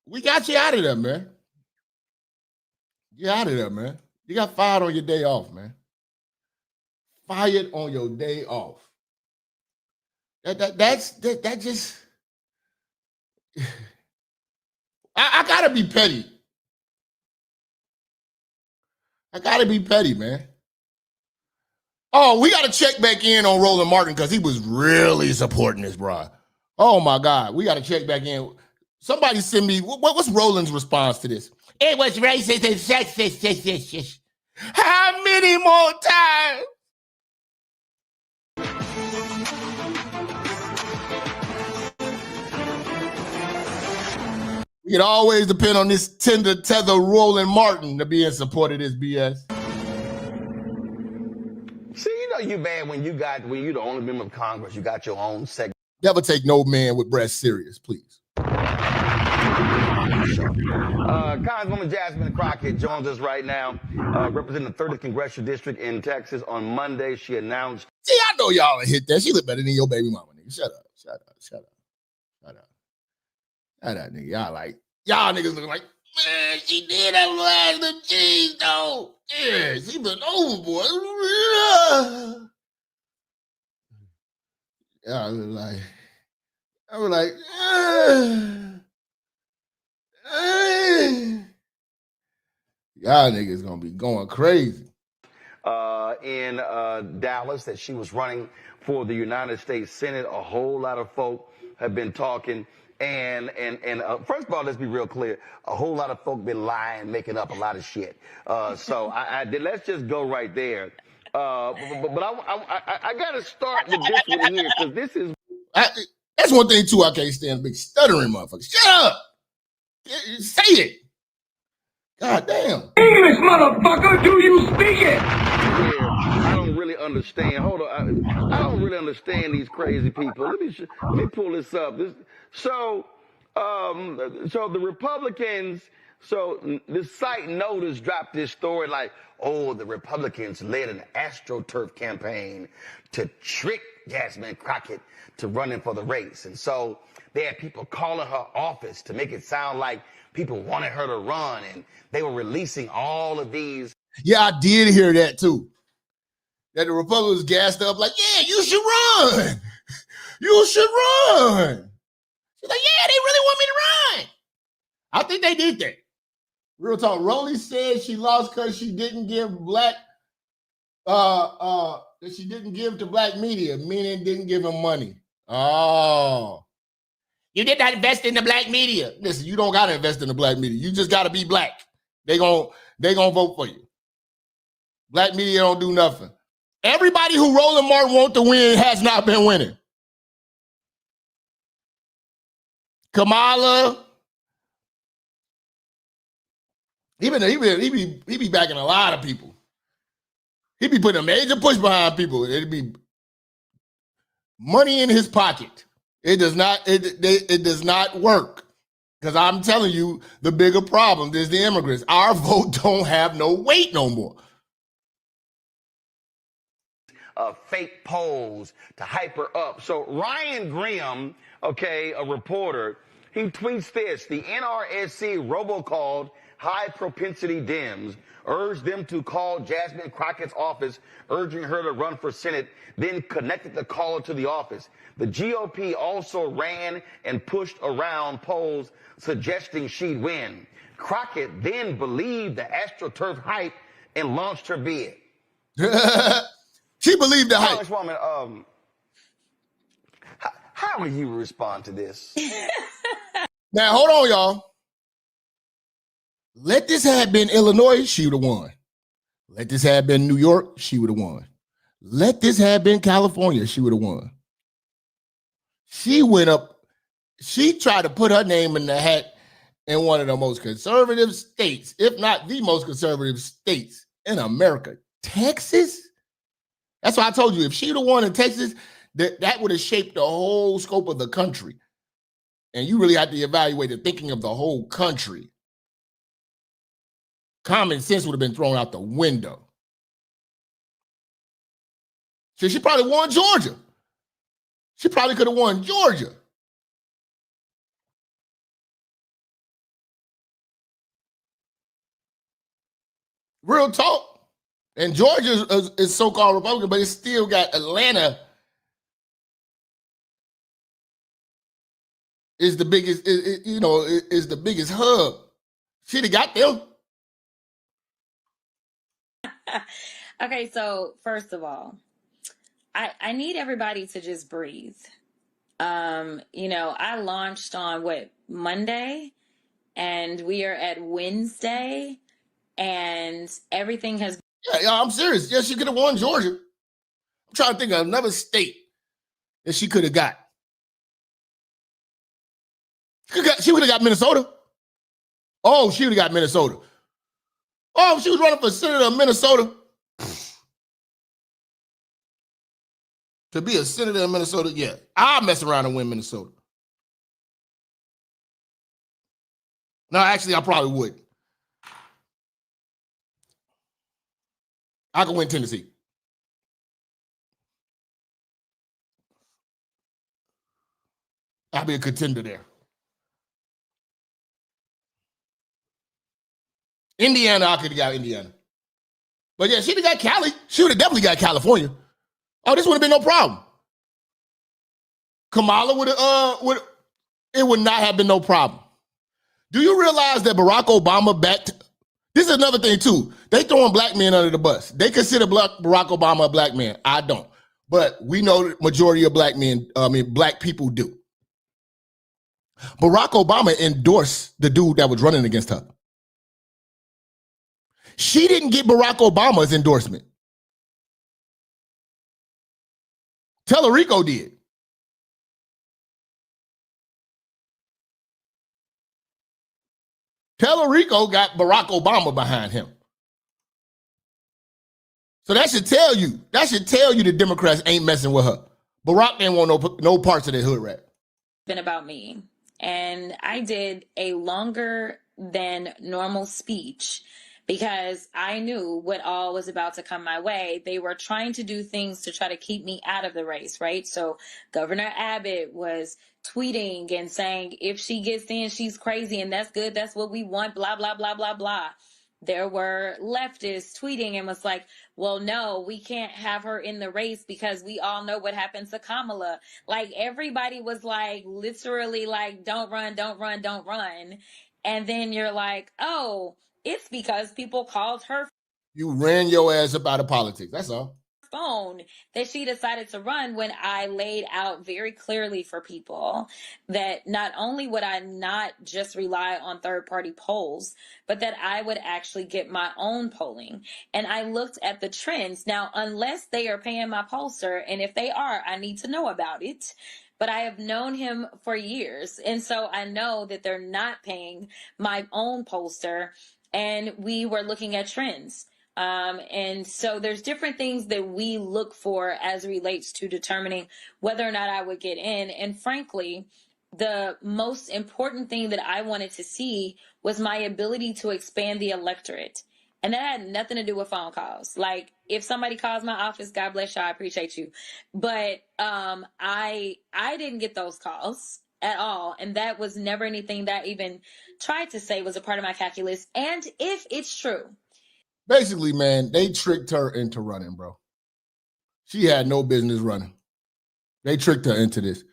We got you out of there, man. Get out of there, man. You got fired on your day off, man. Fired on your day off. That just. I gotta be petty. I gotta be petty, man. Oh, we gotta check back in on Roland Martin because he was really supporting this, bro. Oh my God, we gotta check back in. Somebody send me what's Roland's response to this? It was racist and sexist. How many more times? We can always depend on this tender tether Roland Martin to be in support of this BS. See, you know you bad when you're the only member of Congress, you got your own segment. Never take no man with breasts serious, please. Congresswoman Jasmine Crockett joins us right now, representing the 30th Congressional District in Texas. On Monday, she announced. See, I know y'all hit that. She look better than your baby mama, nigga. Shut up, nigga. Y'all niggas looking like Man, she did that little ass little cheese, though. Yeah, she been overboard. Yeah, I was like, y'all niggas gonna be going crazy. In Dallas, that she was running for the United States Senate. A whole lot of folk have been talking. And first of all, let's be real clear. A whole lot of folk been lying, making up a lot of shit. So let's just go right there. But I got to start with this one here, because this is... That's one thing, too, I can't stand big stuttering motherfuckers. Shut up! Say it! God damn. English, motherfucker, do you speak it? I don't really understand. Hold on. I don't really understand these crazy people. Let me pull this up. So the Republicans, so the site Notice dropped this story like, oh, the Republicans led an AstroTurf campaign to trick Jasmine Crockett to running for the race. And so they had people calling her office to make it sound like people wanted her to run, and they were releasing all of these. Yeah, I did hear that too. That the Republicans gassed up like, yeah, you should run. You should run. She's like, yeah, they really want me to run. I think they did that. Real talk. Rolly said she lost because she didn't give black, that she didn't give to black media, meaning didn't give them money. Oh. You did not invest in the black media. Listen, you don't got to invest in the black media. You just got to be black. They gonna vote for you. Black media don't do nothing. Everybody who Roland Martin want to win has not been winning. Kamala, he be backing a lot of people. He be putting a major push behind people. It'd be money in his pocket. It does not work. Because I'm telling you, the bigger problem is the immigrants. Our vote don't have no weight no more. Fake polls to hype her up. So Ryan Graham, okay, a reporter, he tweets this: the NRSC robocalled high propensity Dems, urged them to call Jasmine Crockett's office, urging her to run for Senate, then connected the caller to the office. The GOP also ran and pushed around polls suggesting she'd win. Crockett then believed the AstroTurf hype and launched her bid. She believed the hype. Congresswoman, how will you respond to this? Now, hold on, y'all. Let this have been Illinois, she would have won. Let this have been New York, she would have won. Let this have been California, she would have won. She went up, she tried to put her name in the hat in one of the most conservative states, if not the most conservative states in America. Texas? That's why I told you, if she would have won in Texas, that would have shaped the whole scope of the country. And you really have to evaluate the thinking of the whole country. Common sense would have been thrown out the window. So she probably won Georgia. She probably could have won Georgia. Real talk. And Georgia is so-called Republican, but it's still got Atlanta is the biggest, is the biggest hub. She'd have got them. Okay, so first of all, I need everybody to just breathe. I launched on Monday, and we are at Wednesday, and everything has. Yeah, I'm serious. Yes, she could have won Georgia. I'm trying to think of another state that she could have got. She would have got Minnesota. Oh, she would have got Minnesota. Oh, she was running for senator of Minnesota. To be a senator in Minnesota, yeah. I'll mess around and win Minnesota. No, actually, I probably would. I could win Tennessee. I'll be a contender there. Indiana, I could have got Indiana. But yeah, she'd have got Cali. She would have definitely got California. Oh, this would have been no problem. Kamala it would not have been no problem. Do you realize that Barack Obama this is another thing too. They throwing black men under the bus. They consider Barack Obama a black man. I don't. But we know the majority of black people do. Barack Obama endorsed the dude that was running against her. She didn't get Barack Obama's endorsement. Tellerico did. Tellerico got Barack Obama behind him. So that should tell you the Democrats ain't messing with her. Barack didn't want no parts of that hood rat. Been about me. And I did a longer than normal speech because I knew what all was about to come my way. They were trying to do things to try to keep me out of the race, right? So Governor Abbott was tweeting and saying, if she gets in, she's crazy, and that's good. That's what we want, blah, blah, blah, blah, blah. There were leftists tweeting and was like, well, no, we can't have her in the race because we all know what happens to Kamala. Like, everybody was like, literally like, don't run, don't run, don't run. And then you're like, oh, it's because people called her. You ran your ass up out of politics. That's all. Phone that she decided to run when I laid out very clearly for people that not only would I not just rely on third-party polls, but that I would actually get my own polling. And I looked at the trends. Now, unless they are paying my pollster, and if they are, I need to know about it. But I have known him for years. And so I know that they're not paying my own pollster. And we were looking at trends. And so there's different things that we look for as it relates to determining whether or not I would get in. And frankly, the most important thing that I wanted to see was my ability to expand the electorate. And that had nothing to do with phone calls. Like, if somebody calls my office, God bless you, I appreciate you. But I didn't get those calls at all. And that was never anything that I even tried to say was a part of my calculus. And if it's true. Basically, man, they tricked her into running, bro. She had no business running. They tricked her into this.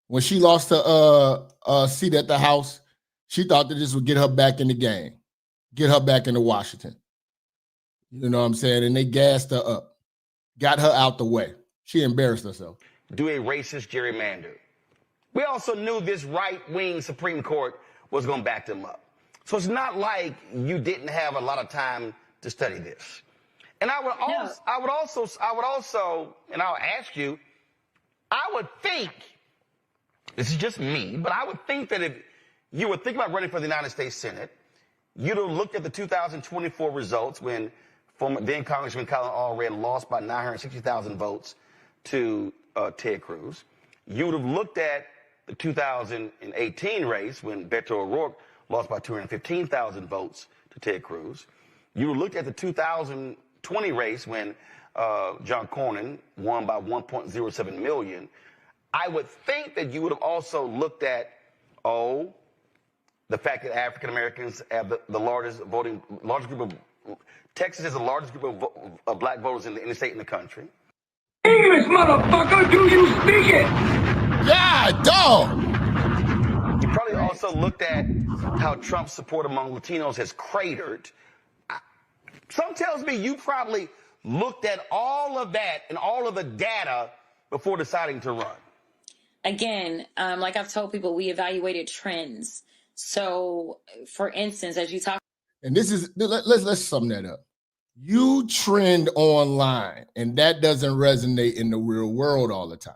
When she lost her seat at the House, she thought that this would get her back in the game, get her back into Washington. You know what I'm saying? And they gassed her up, got her out the way. She embarrassed herself. Do a racist gerrymander. We also knew this right-wing Supreme Court was going to back them up. So it's not like you didn't have a lot of time to study this. And I would also, and I'll ask you, I would think, this is just me, but I would think that if you were thinking about running for the United States Senate, you'd have looked at the 2024 results when former then Congressman Colin Allred lost by 960,000 votes to Ted Cruz. You would have looked at the 2018 race when Beto O'Rourke lost by 215,000 votes to Ted Cruz. You looked at the 2020 race when John Cornyn won by 1.07 million. I would think that you would have also looked at, the fact that African Americans have the largest group of, Texas is the largest group of black voters in any state in the country. English, motherfucker, do you speak it? Yeah, dog. You probably also looked at how Trump's support among Latinos has cratered. Some tells me you probably looked at all of that and all of the data before deciding to run. Again, like I've told people, we evaluated trends. So, for instance, as you talk, and this is let's sum that up. You trend online, and that doesn't resonate in the real world all the time.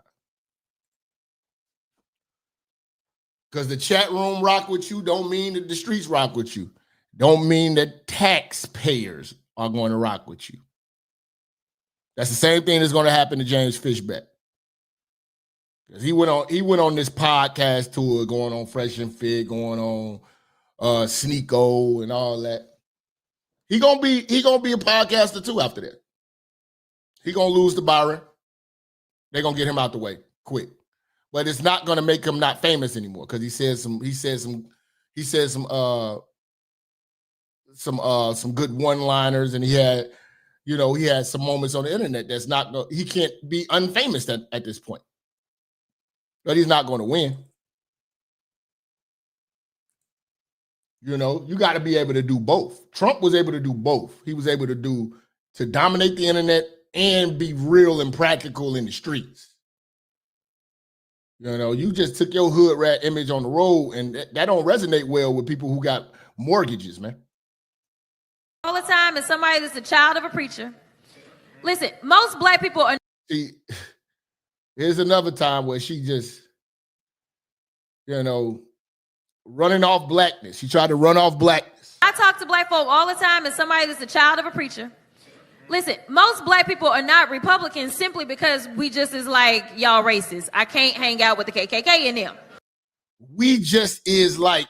Because the chat room rock with you don't mean that the streets rock with you. Don't mean that taxpayers are going to rock with you. That's the same thing that's going to happen to James Fishback. Because he went on this podcast tour, going on Fresh and Fit, going on Sneeko and all that. He gonna be a podcaster too after that. He gonna lose to Byron. They're gonna get him out the way quick. But it's not gonna make him not famous anymore because he said some some good one-liners, and he had some moments on the internet that's not he can't be unfamous at this point. But he's not going to win. You got to be able to do both. Trump was able to do both. He was able to dominate the internet and be real and practical in the streets. You just took your hood rat image on the road, and that don't resonate well with people who got mortgages, man. All the time, and somebody that's a child of a preacher. Listen, most black people are. See, here's another time where she just, running off blackness. She tried to run off blackness. I talk to black folk all the time, and somebody that's a child of a preacher. Listen, most black people are not Republicans simply because we just is like, y'all racist. I can't hang out with the KKK in them. We just is like,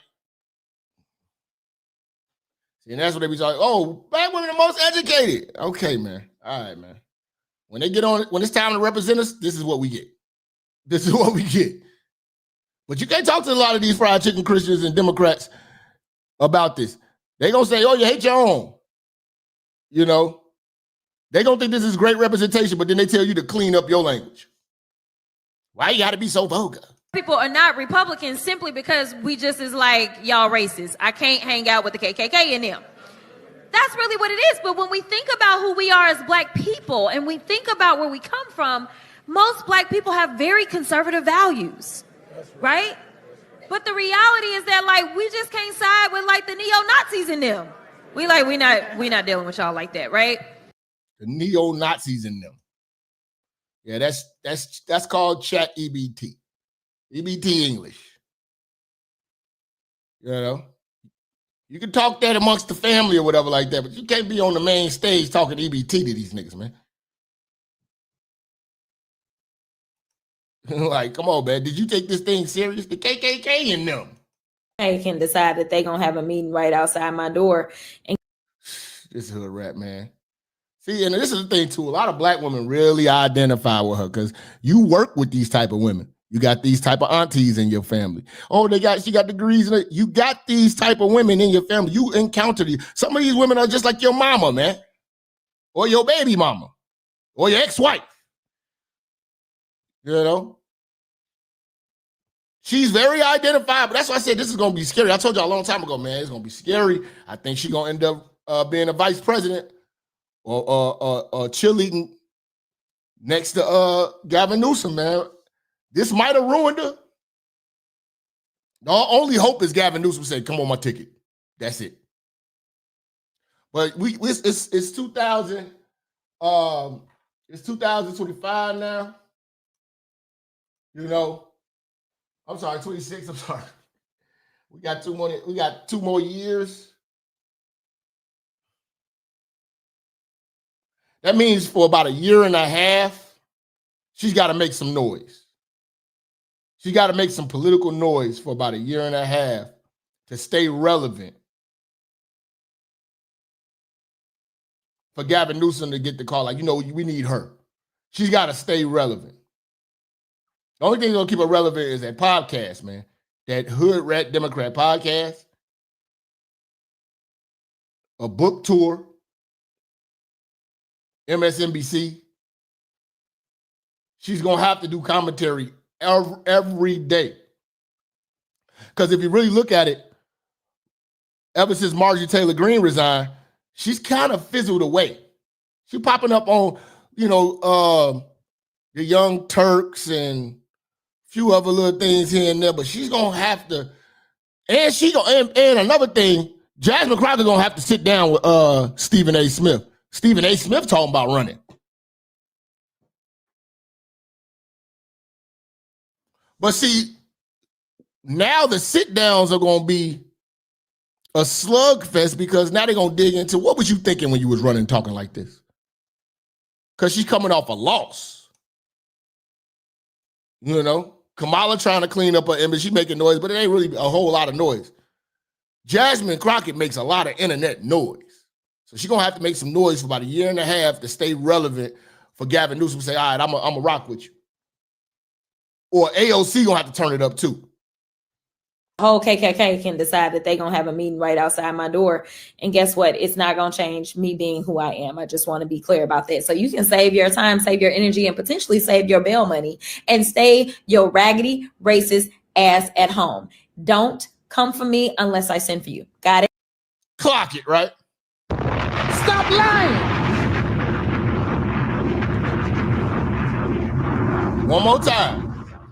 and that's what they be talking. Oh, black women are most educated. Okay, man. All right, man. When it's time to represent us, this is what we get. This is what we get. But you can't talk to a lot of these fried chicken Christians and Democrats about this. They gonna say, "Oh, you hate your own." They gonna think this is great representation, but then they tell you to clean up your language. Why you got to be so vulgar? People are not Republicans simply because we just is like, y'all racist. I can't hang out with the KKK in them. That's really what it is. But when we think about who we are as black people and we think about where we come from, most black people have very conservative values, right? But the reality is that like we just can't side with like the neo-Nazis in them. We not dealing with y'all like that, right? The neo-Nazis in them. Yeah, that's called chat EBT. EBT English. You can talk that amongst the family or whatever like that, but you can't be on the main stage talking EBT to these niggas, man. Like, come on, man. Did you take this thing serious? The KKK in them. They can decide that they're going to have a meeting right outside my door. And this hood rat, man. See, and this is the thing, too. A lot of black women really identify with her because you work with these type of women. You got these type of aunties in your family. Oh, she got degrees in it. You got these type of women in your family. You encounter these. Some of these women are just like your mama, man. Or your baby mama. Or your ex-wife. She's very identifiable. That's why I said this is going to be scary. I told you a long time ago, man, it's going to be scary. I think she's going to end up being a vice president or cheerleading next to Gavin Newsom, man. This might have ruined her. The only hope is Gavin Newsom said, "Come on my ticket." That's it. But it's 2000. It's 2025 now. I'm sorry, 26. I'm sorry. We got two more years. That means for about a year and a half, she's got to make some noise. She got to make some political noise for about a year and a half to stay relevant. For Gavin Newsom to get the call, we need her. She's got to stay relevant. The only thing that's going to keep her relevant is that podcast, man. That Hood Rat Democrat podcast. A book tour. MSNBC. She's going to have to do commentary every day. Because if you really look at it, ever since Marjorie Taylor Greene resigned, she's kind of fizzled away. She's popping up on, the Young Turks and a few other little things here and there, but she's going to have to, and another thing, Jasmine Crockett going to have to sit down with Stephen A. Smith. Stephen A. Smith talking about running. But see, now the sit-downs are going to be a slugfest because now they're going to dig into what was you thinking when you was running talking like this? Because she's coming off a loss. Kamala trying to clean up her image. She making noise, but it ain't really a whole lot of noise. Jasmine Crockett makes a lot of internet noise. So she's going to have to make some noise for about a year and a half to stay relevant for Gavin Newsom to say, all right, I'm going to rock with you. Or AOC going to have to turn it up too. whole KKK can decide that they're going to have a meeting right outside my door. And guess what? It's not going to change me being who I am. I just want to be clear about that. So you can save your time, save your energy, and potentially save your bail money and stay your raggedy, racist ass at home. Don't come for me unless I send for you. Got it? Clock it, right? Stop lying. One more time.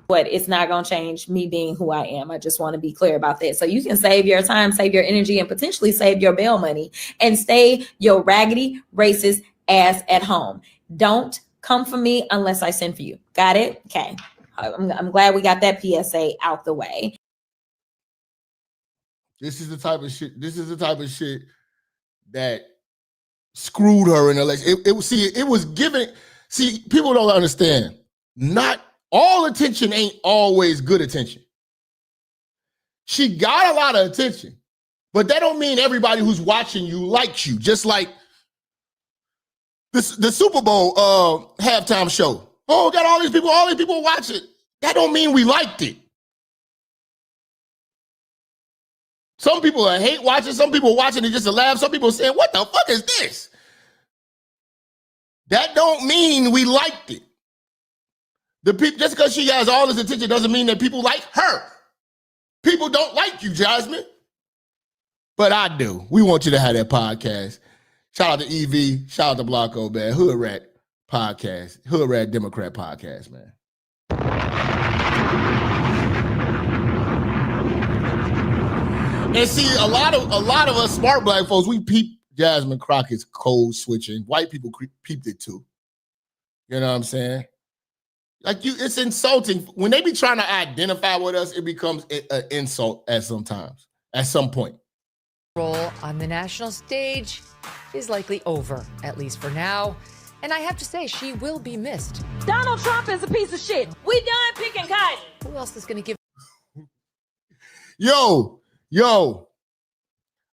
But it's not going to change me being who I am. I just want to be clear about that. So you can save your time, save your energy, and potentially save your bail money and stay your raggedy, racist ass at home. Don't come for me unless I send for you. Got it? Okay. I'm glad we got that PSA out the way. This is the type of shit. This is the type of shit that screwed her in the election. It was given. See, people don't understand. Not all attention ain't always good attention. She got a lot of attention, but that don't mean everybody who's watching you likes you. Just like the Super Bowl halftime show. Oh, got all these people watch it. That don't mean we liked it. Some people hate watching, some people watching it just to laugh, some people saying, what the fuck is this? That don't mean we liked it. Just because she has all this attention doesn't mean that people like her. People don't like you, Jasmine. But I do. We want you to have that podcast. Shout out to EV. Shout out to Blanco, man. Hood Rat podcast. Hood Rat Democrat podcast, man. And see, a lot of us smart black folks, we peep Jasmine Crockett's code switching. White people peeped it too. You know what I'm saying? Like it's insulting. When they be trying to identify with us, it becomes an insult at some point. Role on the national stage is likely over, at least for now. And I have to say, she will be missed. Donald Trump is a piece of shit. We done picking cotton. Who else is going to give? Yo,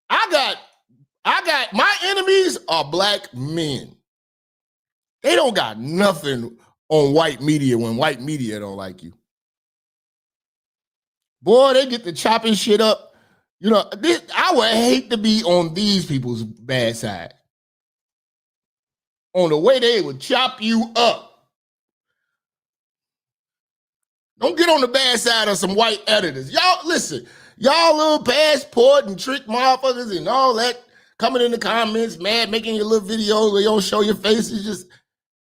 I got my enemies are black men. They don't got nothing on white media when white media don't like you. Boy, they get to chopping shit up. You know, I would hate to be on these people's bad side. On the way they would chop you up. Don't get on the bad side of some white editors. Y'all, listen, y'all little passport and trick motherfuckers and all that coming in the comments, mad, making your little videos where you don't show your faces.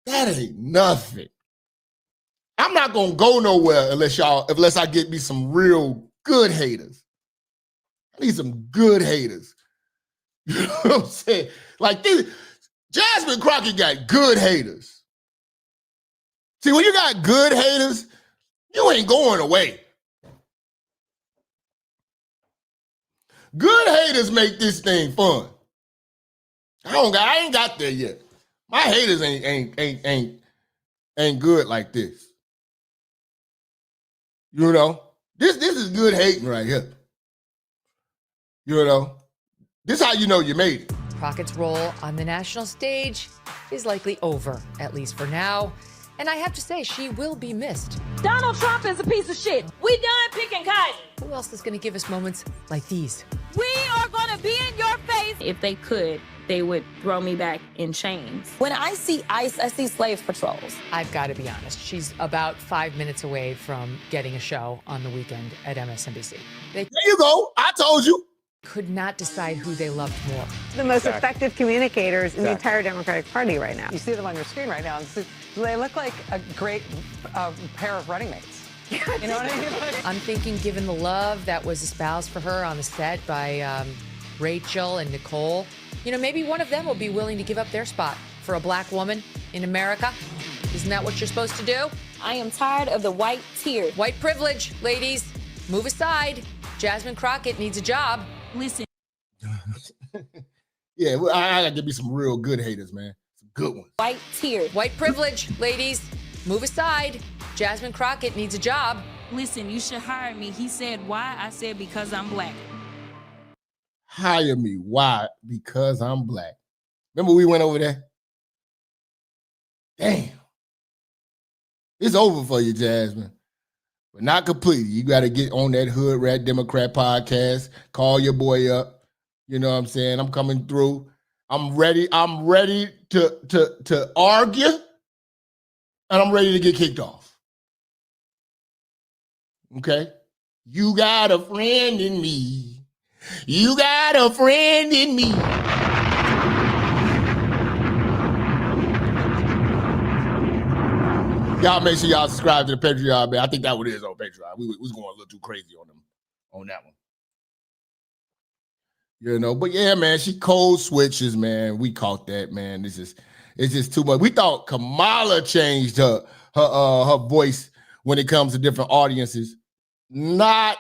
That ain't nothing. I'm not gonna go nowhere unless I get me some real good haters. I need some good haters. You know what I'm saying? Like this, Jasmine Crockett got good haters. See, when you got good haters, you ain't going away. Good haters make this thing fun. I ain't got there yet. My haters ain't good like this. You know, this is good hating right here. You know, this is how you know you made it. Crockett's role on the national stage is likely over, at least for now. And I have to say, she will be missed. Donald Trump is a piece of shit. We done picking cotton. Who else is going to give us moments like these? We are going to be in your face. If they could, they would throw me back in chains. When I see ICE, I see slave patrols. I've got to be honest. She's about 5 minutes away from getting a show on the weekend at MSNBC. There you go. I told you. Could not decide who they loved more. The most effective communicators in the entire Democratic Party right now. You see them on your screen right now. They look like a great pair of running mates. You know what I mean? I'm thinking, given the love that was espoused for her on the set by Rachel and Nicole, you know, maybe one of them will be willing to give up their spot for a black woman in America. Isn't that what you're supposed to do? I am tired of the white tears. White privilege, ladies. Move aside. Jasmine Crockett needs a job. Listen. Yeah, well, I gotta give me some real good haters, man. Some good ones. White tears. White privilege, ladies. Move aside. Jasmine Crockett needs a job. Listen, you should hire me. He said, why? I said, because I'm black. Hire me. Why? Because I'm black. Remember we went over there? Damn. It's over for you, Jasmine. but not completely. You got to get on that Hood Rat Democrat podcast. Call your boy up. You know what I'm saying? I'm coming through. I'm ready. I'm ready to argue, and I'm ready to get kicked off. Okay? You got a friend in me. You got a friend in me. Y'all make sure y'all subscribe to the Patreon, man. I think that one is on Patreon. We was going a little too crazy on them on that one. You know, but yeah, man, she cold switches, man. We caught that, man. It's just too much. We thought Kamala changed her voice when it comes to different audiences. Not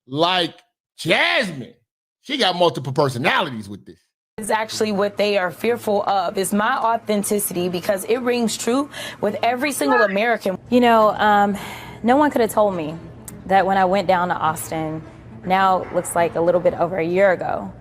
like Jasmine. She got multiple personalities with this. Is actually what they are fearful of is my authenticity, because it rings true with every single American. You know, no one could have told me that when I went down to Austin, now it looks like a little bit over a year ago,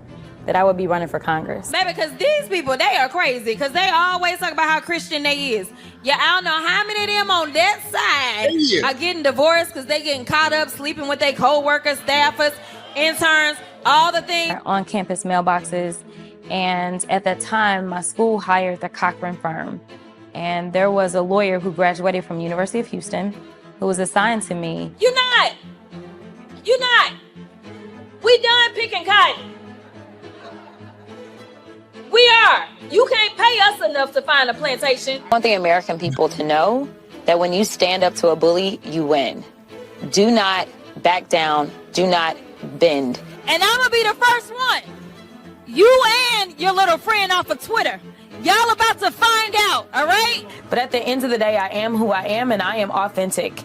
that I would be running for Congress. Baby, because these people, they are crazy, because they always talk about how Christian they is. Yeah, I don't know how many of them on that side are getting divorced because they getting caught up sleeping with their co-workers, staffers, interns, all the things. On-campus mailboxes. And at that time, my school hired the Cochran firm. And there was a lawyer who graduated from University of Houston who was assigned to me. You're not. We done picking cotton. We are. You can't pay us enough to find a plantation. I want the American people to know that when you stand up to a bully, you win. Do not back down. Do not bend. And I'm going to be the first one. You and your little friend off of Twitter. Y'all about to find out, all right? But at the end of the day, I am who I am, and I am authentic.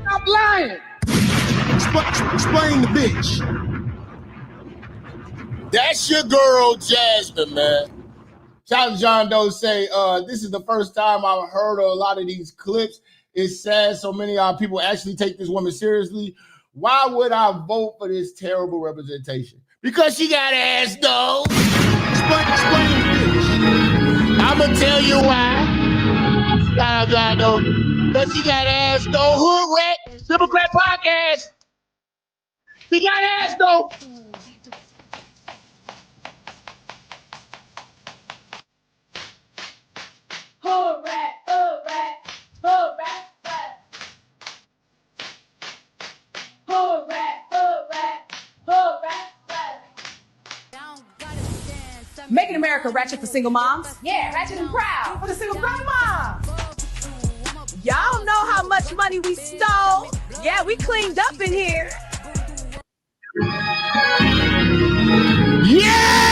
Stop lying. Explain the bitch. That's your girl, Jasmine, man. Shout out to John Doe say, this is the first time I've heard of a lot of these clips. It's sad so many of our people actually take this woman seriously. Why would I vote for this terrible representation? Because she got ass, though. Explain this. I'm going to tell you why. Shout out to John Doe. Because she got ass, though. Hood Rat Democrat podcast. She got ass, though. Hood rat, hood rat, hood rat, rat. Hood rat, hood rat, hood rat, rat. Making America ratchet for single moms. Yeah, ratchet and proud. For the single grandma. Y'all know how much money we stole. Yeah, we cleaned up in here. Yeah!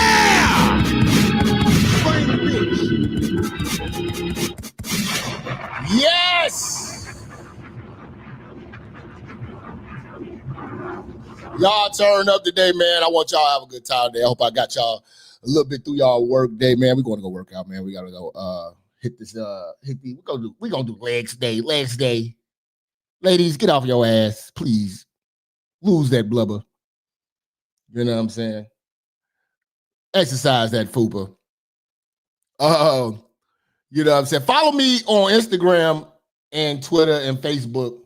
Yes! Y'all turn up today, man. I want y'all to have a good time today. I hope I got y'all a little bit through y'all work day, man. We're going to go work out, man. We got to go we're going to do legs day. Ladies, get off your ass, please. Lose that blubber. You know what I'm saying? Exercise that fupa. You know what I'm saying? Follow me on Instagram and Twitter and Facebook.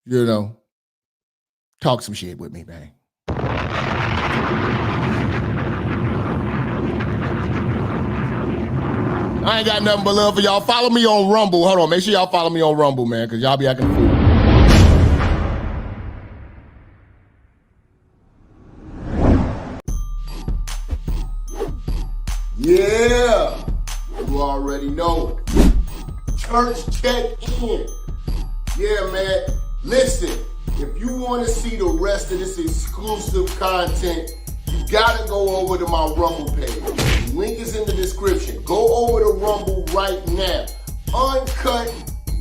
You know, talk some shit with me, man. I ain't got nothing but love for y'all. Follow me on Rumble. Hold on. Make sure y'all follow me on Rumble, man, because y'all be acting a fool. Yeah. You already know. Church check-in. Yeah, man. Listen, if you want to see the rest of this exclusive content, you got to go over to my Rumble page. The link is in the description. Go over to Rumble right now. Uncut,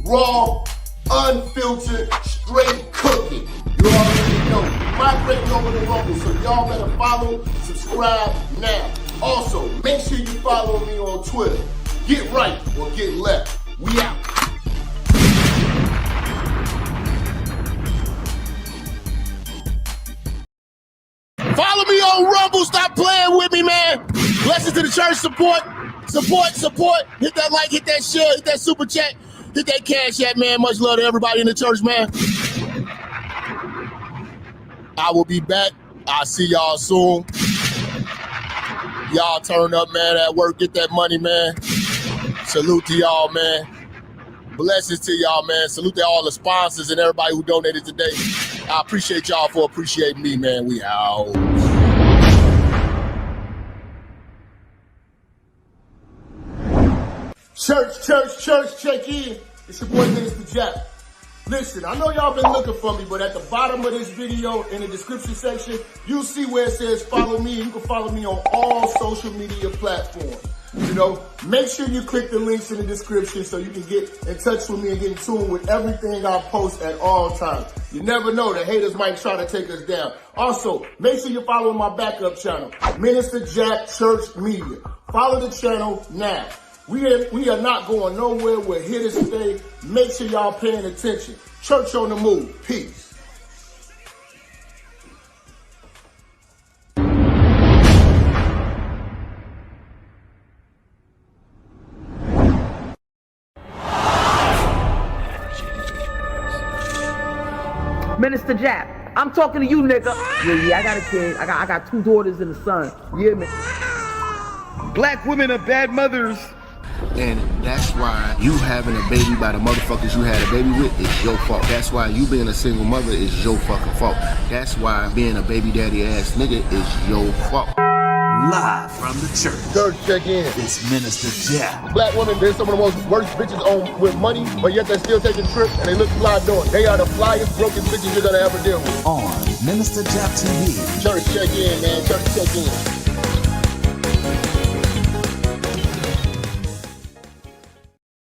raw, unfiltered, straight cooking. You already know. Migrating over to Rumble, so y'all better follow, subscribe now. Also, make sure you follow me on Twitter. Get right or get left. We out. Follow me on Rumble. Stop playing with me, man. Blessings to the church. Support. Hit that like, hit that share, hit that super chat. Hit that cash app, man. Much love to everybody in the church, man. I will be back. I'll see y'all soon. Y'all turn up, man, at work. Get that money, man. Salute to y'all, man. Blessings to y'all, man. Salute to all the sponsors and everybody who donated today. I appreciate y'all for appreciating me, man. We out. Church, check in. It's your boy, Minister Jap. Listen, I know y'all been looking for me, but at the bottom of this video, in the description section, you'll see where it says follow me. You can follow me on all social media platforms. You know, make sure you click the links in the description so you can get in touch with me and get in tune with everything I post at all times. You never know, the haters might try to take us down. Also, make sure you're following my backup channel, Minister Jap Church Media. Follow the channel now. We are not going nowhere. We're here to stay. Make sure y'all paying attention. Church on the move. Peace. Minister Jap, I'm talking to you, nigga. Yeah, I got a kid. I got 2 daughters and a son. You hear me? Black women are bad mothers. And that's why you having a baby by the motherfuckers you had a baby with is your fault. That's why you being a single mother is your fucking fault. That's why being a baby daddy ass nigga is your fault. Live from the church. Church, check in. It's Minister Jap. Black women, they're some of the most worst bitches on with money, but yet they're still taking trips and they look fly doing. They are the flyest broken bitches you're gonna ever deal with. On Minister Jap TV. Church, check in, man. Church, check in.